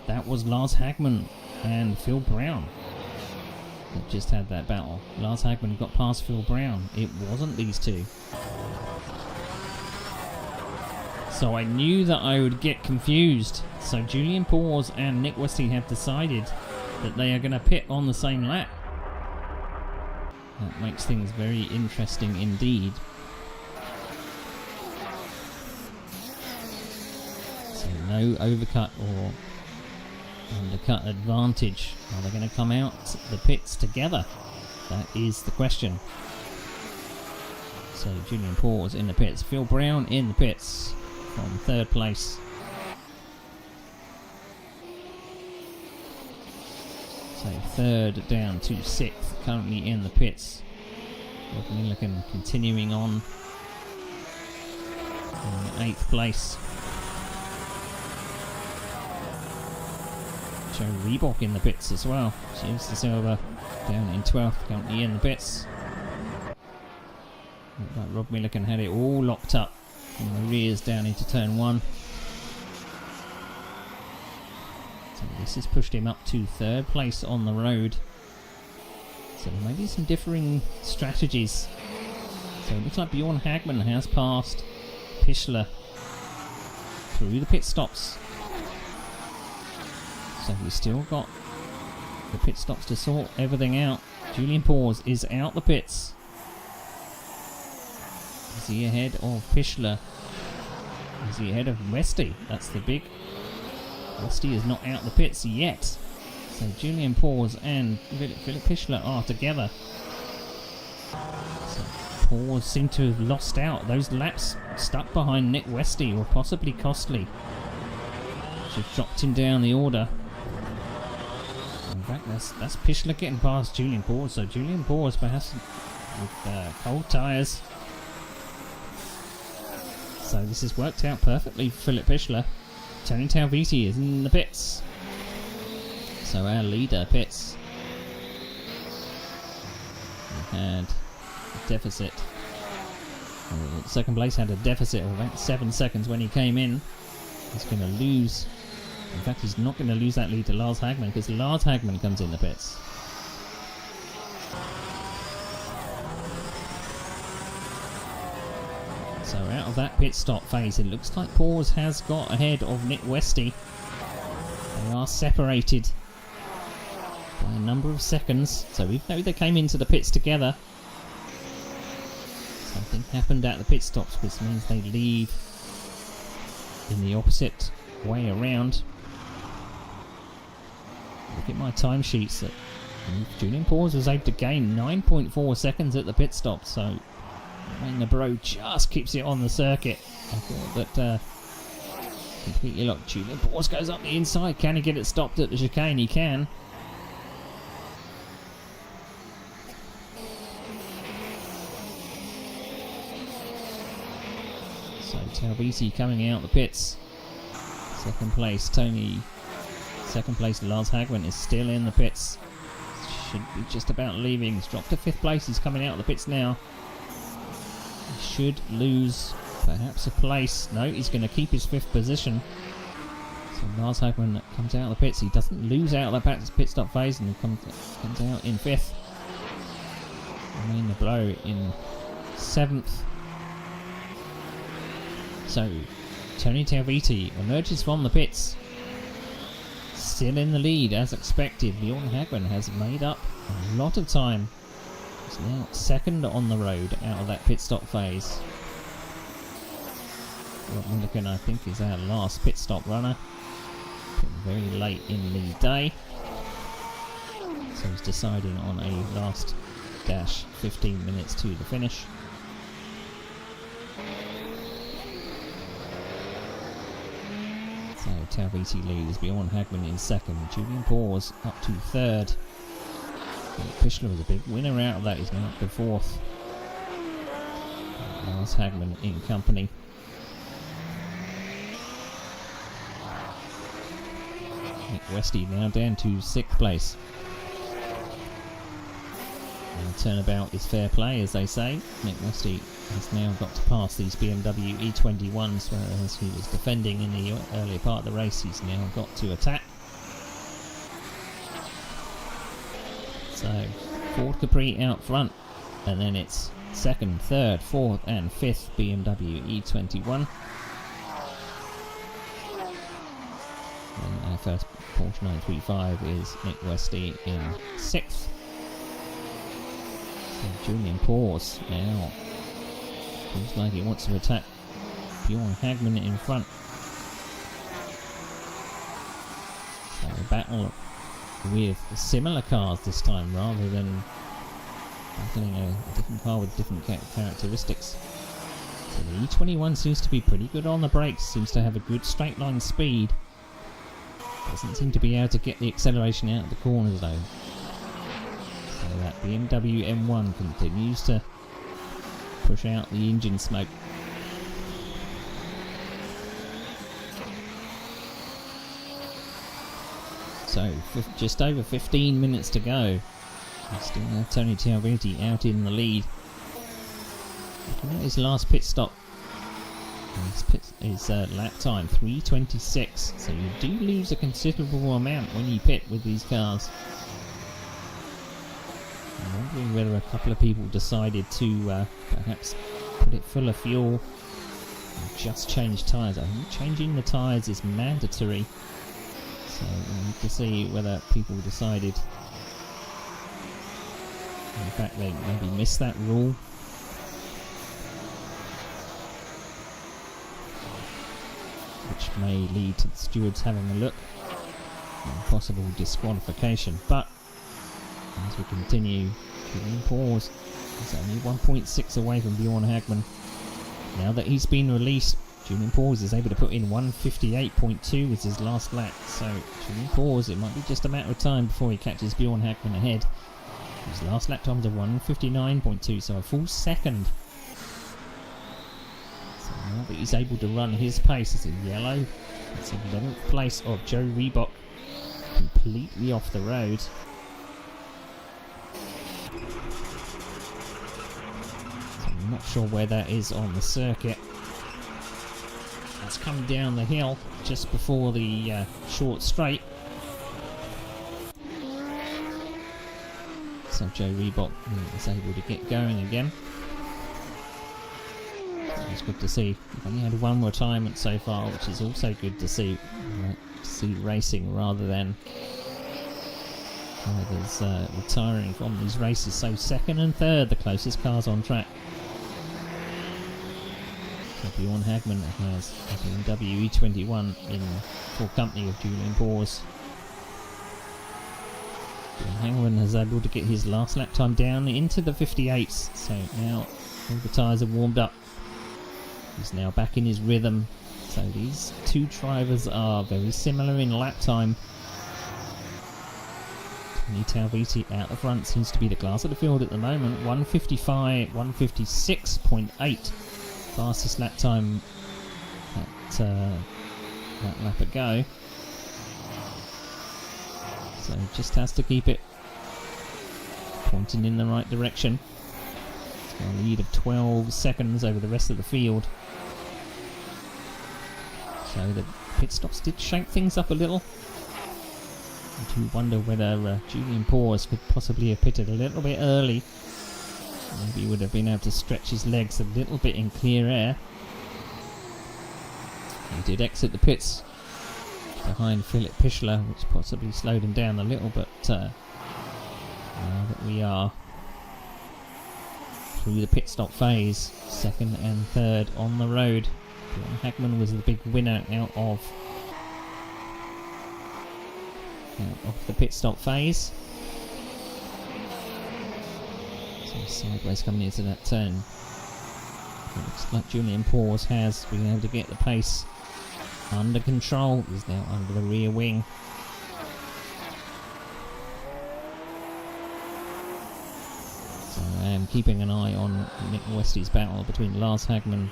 That was Lars Hagman and Phil Brown that just had that battle. Lars Hagman got past Phil Brown. It wasn't these two. So I knew that I would get confused. So Julian Paws and Nick Westy have decided that they are going to pit on the same lap. That makes things very interesting indeed. So no overcut or undercut advantage. Are they going to come out the pits together? That is the question. So Julian Paws in the pits. Phil Brown in the pits from 3rd place. So 3rd down to 6th, currently in the pits. Rob Milliken continuing on in 8th place. Joe Reebok in the pits as well. James De Silva down in 12th, currently in the pits. Looked like Rob Milliken had it all locked up from the rears down into turn 1. So So this has pushed him up to third place on the road. So there may be some differing strategies. So it looks like Bjorn Hagman has passed Pichler through the pit stops. So we've still got the pit stops to sort everything out. Julian Pors is out the pits. Is he ahead of Pichler? Is he ahead of Westy? That's the big... Westy is not out the pits yet. So Julian Pors and Philip Pichler are together. So Pors seem to have lost out. Those laps stuck behind Nick Westy were possibly costly. Just dropped him down the order. In fact, that's Pichler getting past Julian Pors. So Julian Pors perhaps with cold tyres. So this has worked out perfectly for Philip Pichler. Tony Talviti is in the pits. So our leader pits. We had a deficit. Second place had a deficit of about 7 seconds when he came in. He's going to lose. In fact, he's not going to lose that lead to Lars Hagman because Lars Hagman comes in the pits. So out of that pit stop phase, it looks like Pors has got ahead of Nick Westy. They are separated by a number of seconds. So even though they came into the pits together, something happened at the pit stops, which means they leave in the opposite way around. Look at my timesheets. That Julian Pors was able to gain 9.4 seconds at the pit stop. So Nurburgring just keeps it on the circuit. I thought that completely locked. Julian Pors goes up the inside. Can he get it stopped at the chicane? He can. So Talviti coming out the pits. Second place Tony. Second place Lars Hagman is still in the pits. Should be just about leaving. He's dropped to 5th place. He's coming out of the pits now. He should lose perhaps a place. No, he's going to keep his 5th position. So Lars Hagman comes out of the pits. He doesn't lose out of that pit stop phase and he comes out in 5th. Nurburgring in 7th. So Tony Talviti emerges from the pits. Still in the lead as expected. Bjorn Hagman has made up a lot of time. He's now 2nd on the road out of that pit stop phase. Rob Milliken, I think, is our last pit stop runner. Very late in the day. So he's deciding on a last dash 15 minutes to the finish. So Talviti leads, Bjorn Hagman in 2nd, Julian Pors up to 3rd. Pichler was a big winner out of that, he's now up to 4th. Lars Hagman in company. Nick Westy now down to 6th place. And turnabout is fair play, as they say. Nick Westy has now got to pass these BMW E21s, whereas he was defending in the earlier part of the race. He's now got to attack. So Ford Capri out front, and then it's 2nd, 3rd, 4th and 5th BMW E21. And our first Porsche 935 is Nick Westy in 6th. So Julian Pors now looks like he wants to attack Bjorn Hagman in front. So a battle with similar cars this time rather than battling a different car with different characteristics. So the E21 seems to be pretty good on the brakes, seems to have a good straight line speed. Doesn't seem to be able to get the acceleration out of the corners though. So that BMW M1 continues to push out the engine smoke. So just over 15 minutes to go. We still have Tony Talviti out in the lead. Looking at his last pit stop. His lap time 3:26, so you do lose a considerable amount when you pit with these cars. I'm wondering whether a couple of people decided to perhaps put it full of fuel and just change tyres. I think changing the tyres is mandatory, so we need to see whether people decided, in fact they maybe missed that rule. Which may lead to the stewards having a look and possible disqualification. But as we continue, Julian Paws is only 1.6 away from Bjorn Hagman. Now that he's been released, Julian Paws is able to put in 1:58.2 as his last lap. So Julian Paws, it might be just a matter of time before he catches Bjorn Hagman ahead. His last lap times are 1:59.2, so a full second. Now that he's able to run his pace, it's a yellow. It's 11th place of Joe Reebok, completely off the road. So I'm not sure where that is on the circuit. It's coming down the hill just before the short straight. So Joe Reebok is able to get going again. It's good to see. We've only had one retirement so far, which is also good to see. See racing rather than drivers retiring from these races. So second and third, the closest cars on track. So Bjorn Hagman has a BMW E21 in full company of Julian Paws. Bjorn Hagman is able to get his last lap time down into the 58s. So now all the tyres are warmed up. He's now back in his rhythm. So these two drivers are very similar in lap time. Tony Talviti out the front seems to be the class of the field at the moment. 1:56.8 fastest lap time at that lap ago. So just has to keep it pointing in the right direction. It's got a lead of 12 seconds over the rest of the field. So the pit stops did shake things up a little. I do wonder whether Julian Paws could possibly have pitted a little bit early. Maybe he would have been able to stretch his legs a little bit in clear air. He did exit the pits behind Philip Pichler, which possibly slowed him down a little, but now that we are through the pit stop phase, second and third on the road. Bjorn Hagman was the big winner out of the pit stop phase. So sideways coming into that turn. It looks like Julian Paws has been able to get the pace under control. He's now under the rear wing. So I am keeping an eye on Nick Westey's battle between Lars Hagman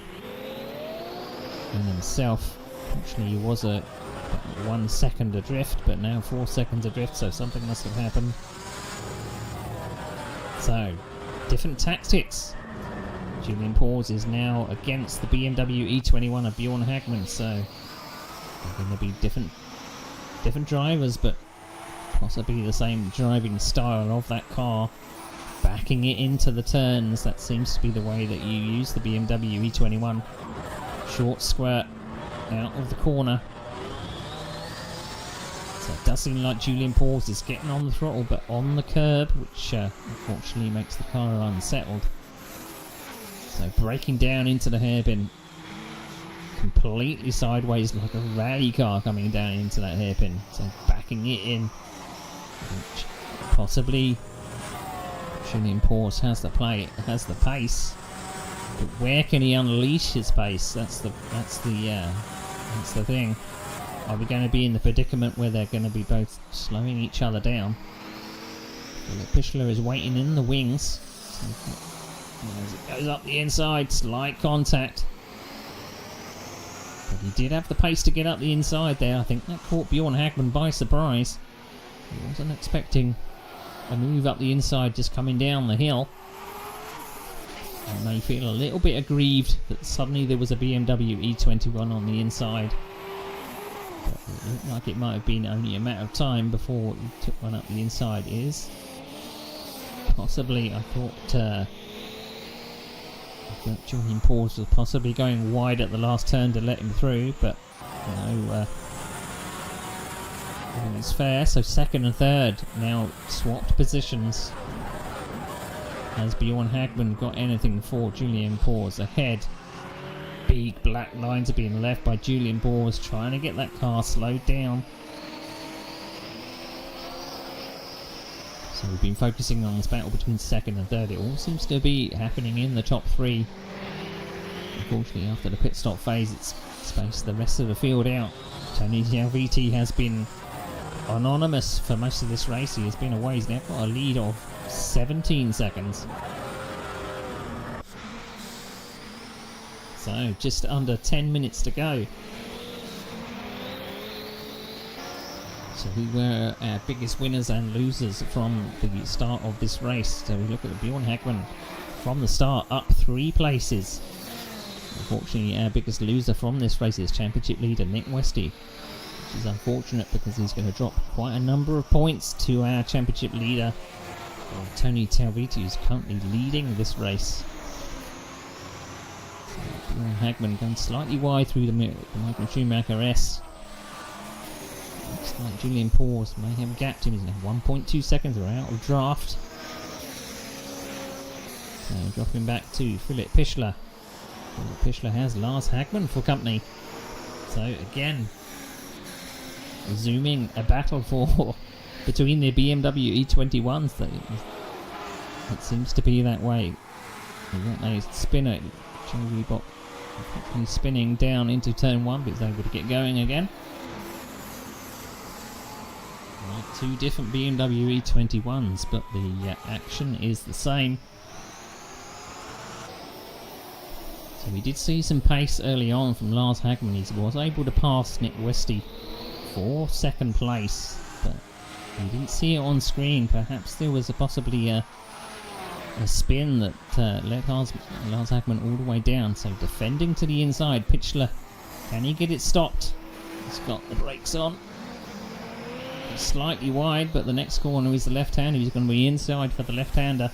and himself. Actually, he was a 1 second adrift, but now 4 seconds adrift, so something must have happened. So, different tactics. Julian Paws is now against the BMW E21 of Bjorn Hagman, so they're going to be different drivers, but possibly the same driving style of that car. Backing it into the turns, that seems to be the way that you use the BMW E21. Short squirt out of the corner. So it does seem like Julian Paws is getting on the throttle, but on the curb, which unfortunately makes the car unsettled. So breaking down into the hairpin, completely sideways like a rally car coming down into that hairpin. So backing it in, which possibly Julian Paws has the pace. But where can he unleash his pace? That's the thing. Are we going to be in the predicament where they're going to be both slowing each other down? Well, Pichler is waiting in the wings. So as it goes up the inside, slight contact. But he did have the pace to get up the inside there. I think that caught Bjorn Hagman by surprise. He wasn't expecting a move up the inside just coming down the hill. I may feel a little bit aggrieved that suddenly there was a BMW E21 on the inside. But it looked like it might have been only a matter of time before he took one up the inside. Possibly, I thought Julian Paws was possibly going wide at the last turn to let him through, but no, it's fair. So second and third now swapped positions. Has Bjorn Hagman got anything for Julian Paws ahead? Big black lines are being left by Julian Paws, trying to get that car slowed down. So we've been focusing on this battle between second and third. It all seems to be happening in the top three. Unfortunately, after the pit stop phase, it's spaced the rest of the field out. Tony Gialviti has been anonymous for most of this race. He has been away. He's now got a lead of 17 seconds. So just under 10 minutes to go. So we were our biggest winners and losers from the start of this race. So we look at Bjorn Hagman from the start up 3 places. Unfortunately, our biggest loser from this race is championship leader Nick Westy, which is unfortunate because he's going to drop quite a number of points to our championship leader Tony Talviti, who's currently leading this race. So Bjorn Hagman going slightly wide through the Michael Schumacher S. Looks like Julian Paws may have gapped him. He's now 1.2 seconds. We're out of draft. So dropping back to Philip Pichler. Philip Pichler has Lars Hagman for company. So again, resuming a battle for between the BMW E21s. It seems to be that way. A spinner, Joey Bot spinning down into turn 1, but he's able to get going again. Right, 2 different BMW E21s, but the action is the same. So we did see some pace early on from Lars Hagman. He was able to pass Nick Westy for second place, but we didn't see it on screen. Perhaps there was possibly a spin that let Lars Hagman all the way down. So defending to the inside, Pichler, can he get it stopped? He's got the brakes on. He's slightly wide, but the next corner is the left-hander. He's going to be inside for the left-hander.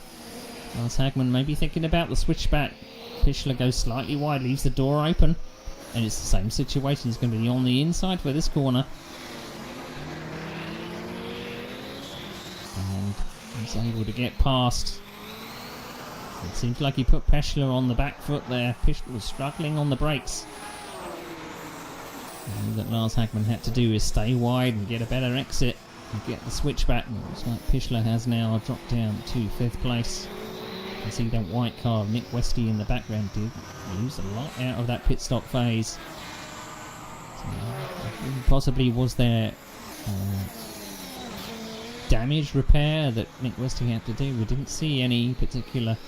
Lars Hagman may be thinking about the switchback. Pichler goes slightly wide, leaves the door open, and it's the same situation. He's going to be on the inside for this corner. And he's able to get past. It seems like he put Pichler on the back foot there. Pichler was struggling on the brakes. And all that Lars Hagman had to do is stay wide and get a better exit and get the switchback. It looks like Pichler has now dropped down to 5th place. You can see that white car of Nick Westy in the background did lose a lot out of that pit stop phase. So, possibly was there damage repair that Nick Westy had to do. We didn't see any particular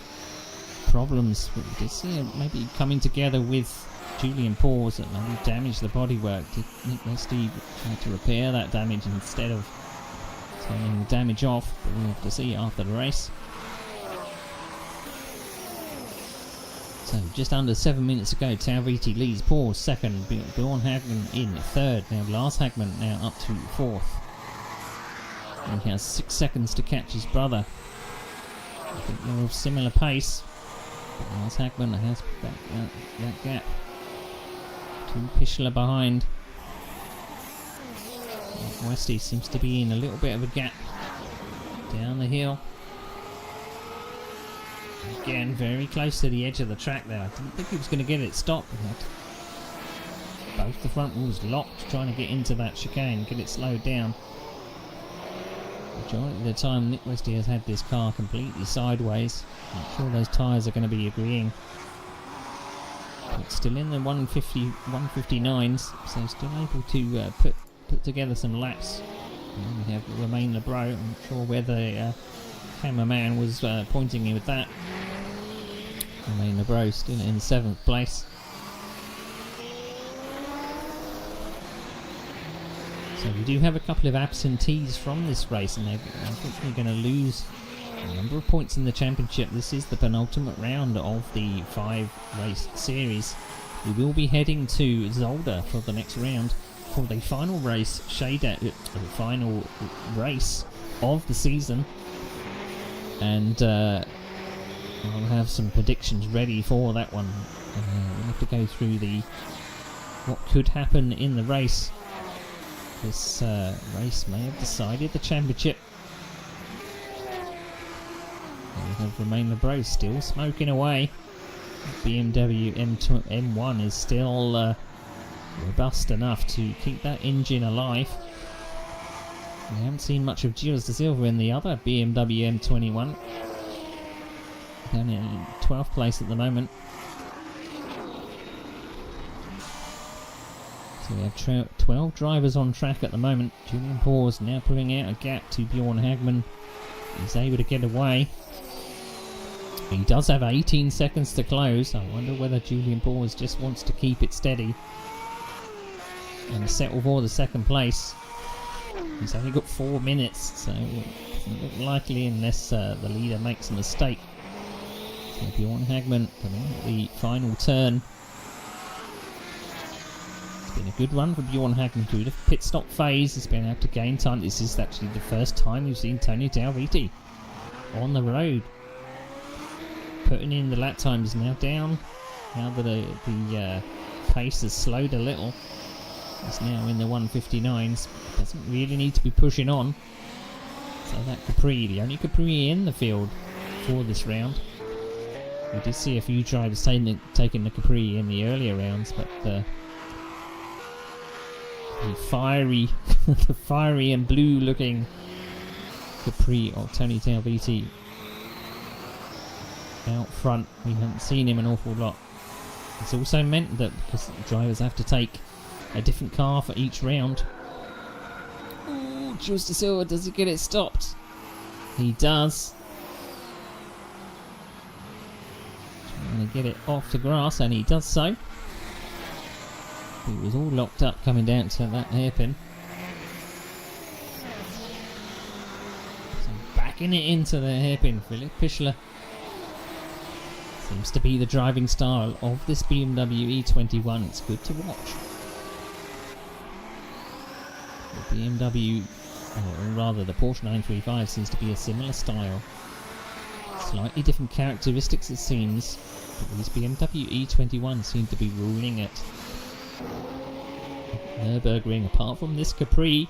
problems, but we did see him maybe coming together with Julian Paws that maybe damaged the bodywork. Did Nick Westy try to repair that damage instead of turning the damage off? But we'll have to see after the race. So just under 7 minutes to go. Talviti leads Paws second, Bjorn Hagman in third. Now Lars Hagman now up to 4th. And he has 6 seconds to catch his brother. I think they're of similar pace. But Lars Hagman has back that gap to Pichler behind. Westy seems to be in a little bit of a gap down the hill. Again, very close to the edge of the track there. I didn't think he was going to get it stopped. Both the front wheels locked, trying to get into that chicane, get it slowed down. Majority of the time, Nick Westy has had this car completely sideways. Not sure those tyres are going to be agreeing. But still in the 159s, so still able to put together some laps. And we have Romain Lebro. I'm not sure where the cameraman was pointing me with that. Romain Lebro still in 7th place. So we do have a couple of absentees from this race, and they're unfortunately going to lose a number of points in the championship. This is the penultimate round of the 5-race series. We will be heading to Zolder for the next round for the final race, the final race of the season, and I'll have some predictions ready for that one. We'll have to go through what could happen in the race. This race may have decided the championship. We have Romain Lebreau still smoking away. BMW M1 is still robust enough to keep that engine alive. We haven't seen much of Gilles de Silva in the other BMW M21. Down in 12th place at the moment. So we have 12 drivers on track at the moment. Julian Paws now putting out a gap to Bjorn Hagman. He's able to get away. He does have 18 seconds to close. I wonder whether Julian Paws just wants to keep it steady and settle for the second place. He's only got 4 minutes, so it doesn't look likely unless the leader makes a mistake. So Bjorn Hagman coming at the final turn. It's been a good run for Bjorn Hagman through the pit stop phase. He's been able to gain time. This is actually the first time we've seen Tony Talviti on the road. Putting in the lap times now down. Now that the pace has slowed a little. It's now in the 159s. Doesn't really need to be pushing on. So that Capri, the only Capri in the field for this round. We did see a few drivers taking the Capri in the earlier rounds, but the fiery, the fiery and blue-looking Capri of Tony Talviti out front, we haven't seen him an awful lot. It's also meant that because drivers have to take a different car for each round. Oh, Gilles de Silva, does he get it stopped? He does. Trying to get it off the grass, and he does so. He was all locked up coming down to that hairpin. So backing it into the hairpin, Philip Pichler. Seems to be the driving style of this BMW E21. It's good to watch. The BMW, or rather the Porsche 935, seems to be a similar style. Slightly different characteristics it seems, but these BMW E21 seem to be ruling it. Nurburgring, apart from this Capri.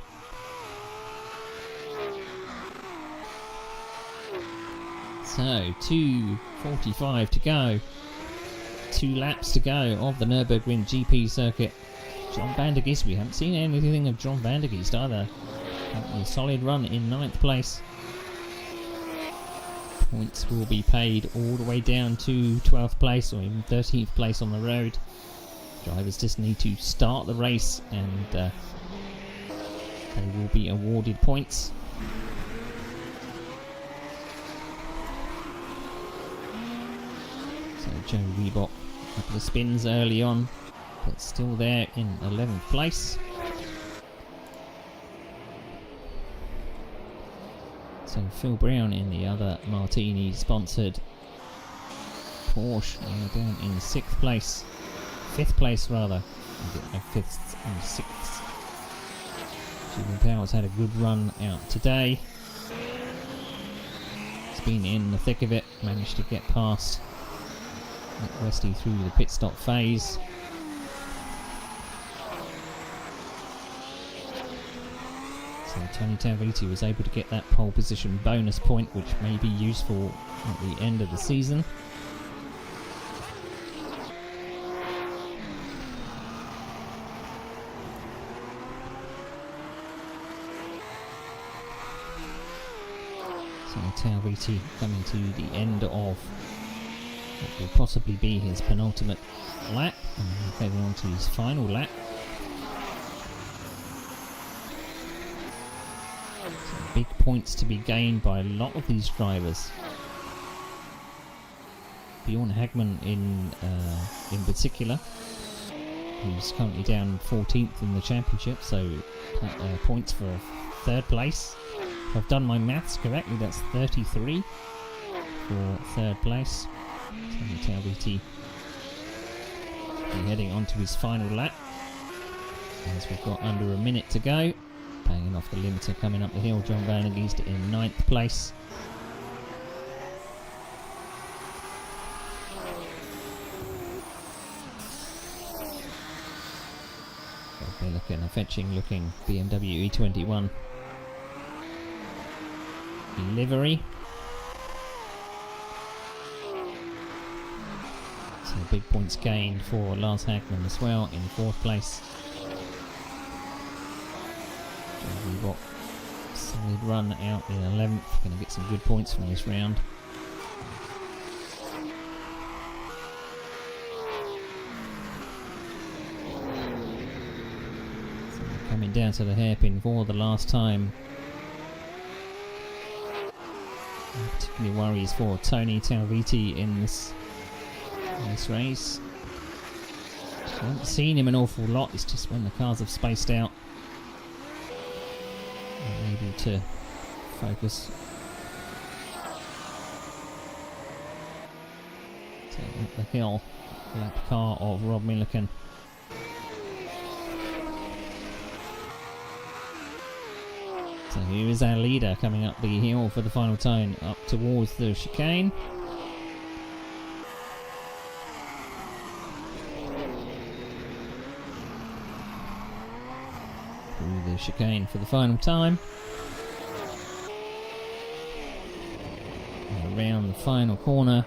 So, 2:45 to go. 2 laps to go of the Nurburgring GP circuit. John van der Geest, we haven't seen anything of John van der Geest either. A solid run in 9th place. Points will be paid all the way down to 12th place or even 13th place on the road. Drivers just need to start the race and they will be awarded points. So Joe Reebok, a couple of spins early on, but still there in 11th place. So Phil Brown in the other Martini sponsored Porsche now down in 6th place. 5th place rather. 5th and 6th. Julian Powers had a good run out today. He's been in the thick of it, managed to get past Nick Westy through the pit stop phase. So Tony Talviti was able to get that pole position bonus point, which may be useful at the end of the season. So Talviti coming to the end of what will possibly be his penultimate lap, and heading on to his final lap. So big points to be gained by a lot of these drivers. Bjorn Hagman in particular, who's currently down 14th in the championship, so points for 3rd place. If I've done my maths correctly, that's 33 for third place. Tony Talviti heading on to his final lap, as we've got under a minute to go. Banging off the limiter coming up the hill. John Van Geest in 9th place. They're looking a fetching looking BMW E21 livery. So big points gained for Lars Hagman as well in 4th place. We've got a solid run out in 11th. Going to get some good points from this round. So coming down to the hairpin for the last time. No particularly worries for Tony Talviti in this race. I haven't seen him an awful lot. It's just when the cars have spaced out, I'm able to focus. Taking up the hill, lap car of Rob Milliken. So here is our leader coming up the hill for the final time, up towards the chicane. Through the chicane for the final time. And around the final corner.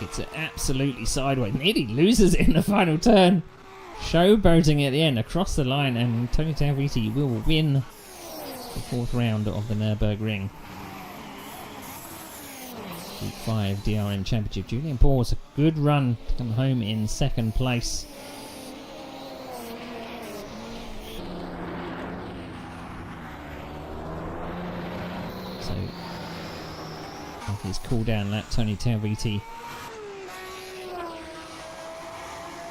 It's absolutely sideways. Nearly loses it in the final turn. Showboating at the end across the line, and Tony Talviti will win the 4th round of the Nurburgring Group 5 DRM Championship. Julian Paul's a good run to come home in 2nd place. So, on his cool down lap, Tony Talviti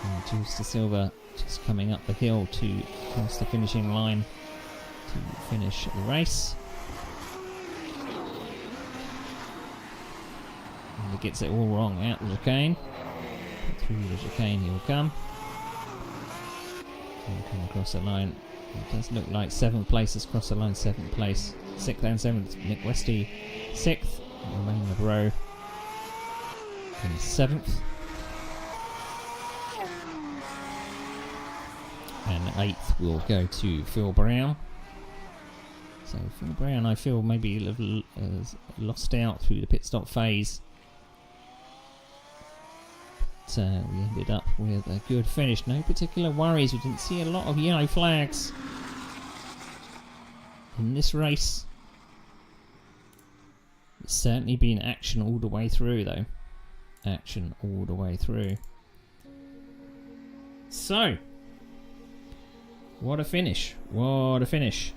and Jules de Silva just coming up the hill to cross the finishing line to finish the race. And he gets it all wrong out the chicane. Through the chicane he will come. And come across the line. It does look like 7th place has crossed the line. 7th place. 6th and 7th. Nick Westy 6th. Romain Lebreau in 7th. And 8th will go to Phil Brown. So Phil Brown, I feel maybe a little lost out through the pit stop phase. But we ended up with a good finish. No particular worries. We didn't see a lot of yellow flags in this race. It's certainly been action all the way through, though. Action all the way through. So, what a finish. What a finish.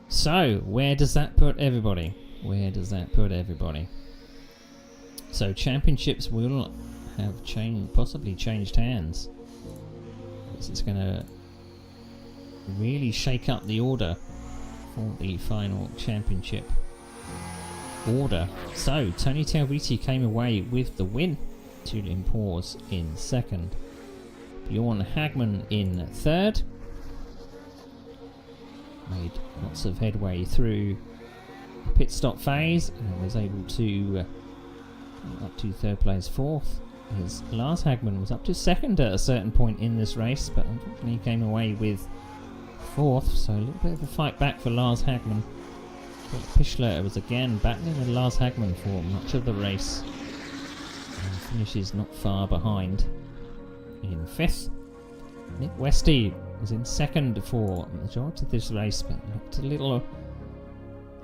So, where does that put everybody? Where does that put everybody? So, championships will have possibly changed hands. This is going to really shake up the order for the final championship order. So, Tony Talviti came away with the win. Julian Paws in 2nd. Bjorn Hagman in 3rd. Made lots of headway through the pit stop phase and was able to up to 3rd place. 4th is Lars Hagman, was up to 2nd at a certain point in this race, but unfortunately he came away with 4th, so a little bit of a fight back for Lars Hagman. But Pichler was again battling with Lars Hagman for much of the race and finishes not far behind. In 5th, Nick Westy was in 2nd for the majority of this race, but looked a little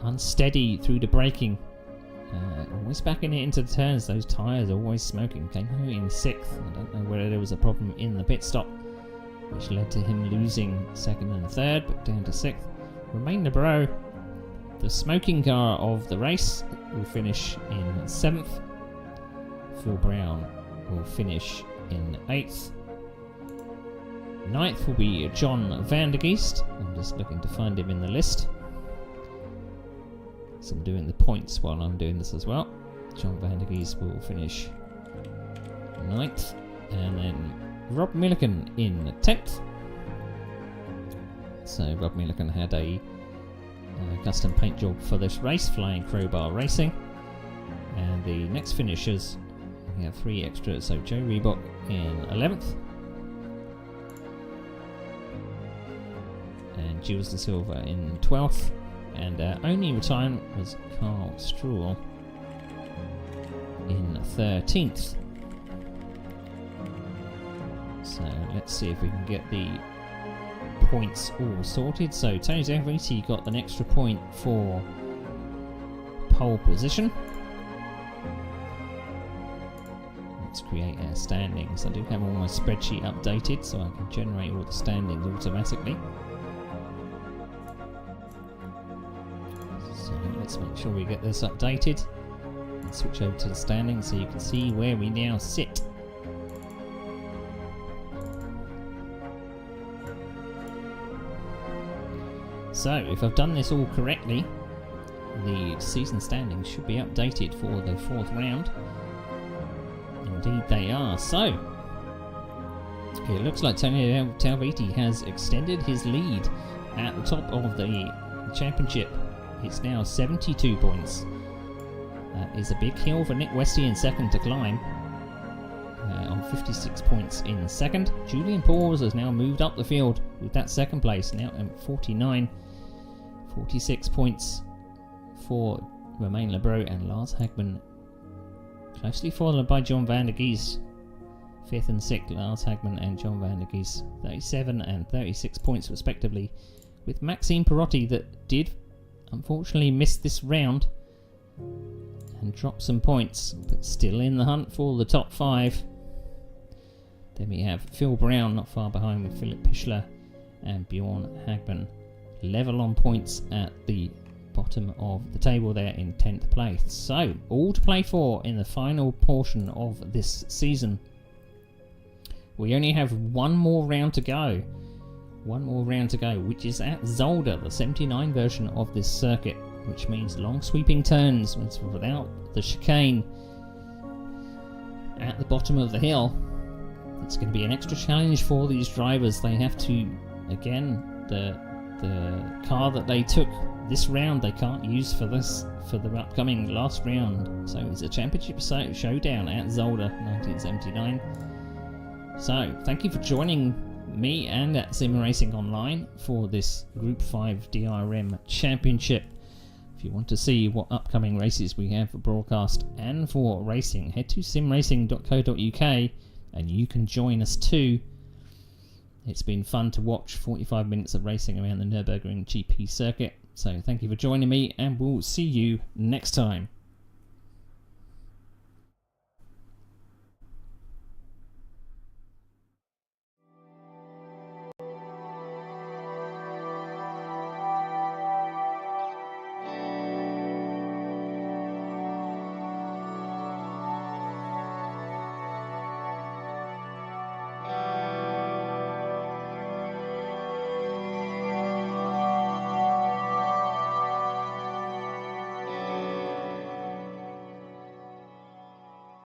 unsteady through the braking. Always backing it into the turns, those tyres always smoking. Came home in 6th. I don't know whether there was a problem in the pit stop, which led to him losing 2nd and 3rd, but down to 6th. Romain Lebreau, the smoking car of the race, will finish in 7th. Phil Brown will finish in 8th. Ninth will be John van der Geest. I'm just looking to find him in the list. So I'm doing the points while I'm doing this as well. John van der Geest will finish 9th. And then Rob Milliken in 10th. So Rob Milliken had a custom paint job for this race, Flying Crowbar Racing. And the next finishers, we have 3 extras. So Joe Reebok in 11th. And Jules de Silva in 12th. And our only retirement was Carl Struhl in 13th. So let's see if we can get the points all sorted. So Tony Zanviti got an extra point for pole position. Let's create our standings. I do have all my spreadsheet updated, so I can generate all the standings automatically. So let's make sure we get this updated and switch over to the standings so you can see where we now sit. So if I've done this all correctly, the season standings should be updated for the 4th round. Indeed they are. So it looks like Tony Talviti has extended his lead at the top of the championship. It's now 72 points. That is a big hill for Nick Westy in 2nd to climb. On 56 points in 2nd. Julian Pauls has now moved up the field with that 2nd place, now at 49. 46 points for Romain Lebreau and Lars Hagman, closely followed by John van der Geest. 5th and 6th, Lars Hagman and John van der Geest, 37 and 36 points respectively, with Maxime Perotti that did unfortunately miss this round and drop some points, but still in the hunt for the top 5. Then we have Phil Brown not far behind with Philip Pichler and Bjorn Hagman level on points at the bottom of the table there in 10th place. So all to play for in the final portion of this season. We only have one more round to go. Which is at Zolder, the 79 version of this circuit, which means long sweeping turns without the chicane at the bottom of the hill. It's going to be an extra challenge for these drivers. They have to, again, the car that they took this round they can't use for the upcoming last round. So it's a championship showdown at Zolder 1979. So thank you for joining me and at Sim Racing Online for this Group 5 DRM Championship. If you want to see what upcoming races we have for broadcast and for racing, head to simracing.co.uk and you can join us too. It's been fun to watch 45 minutes of racing around the Nurburgring GP circuit. So thank you for joining me and we'll see you next time.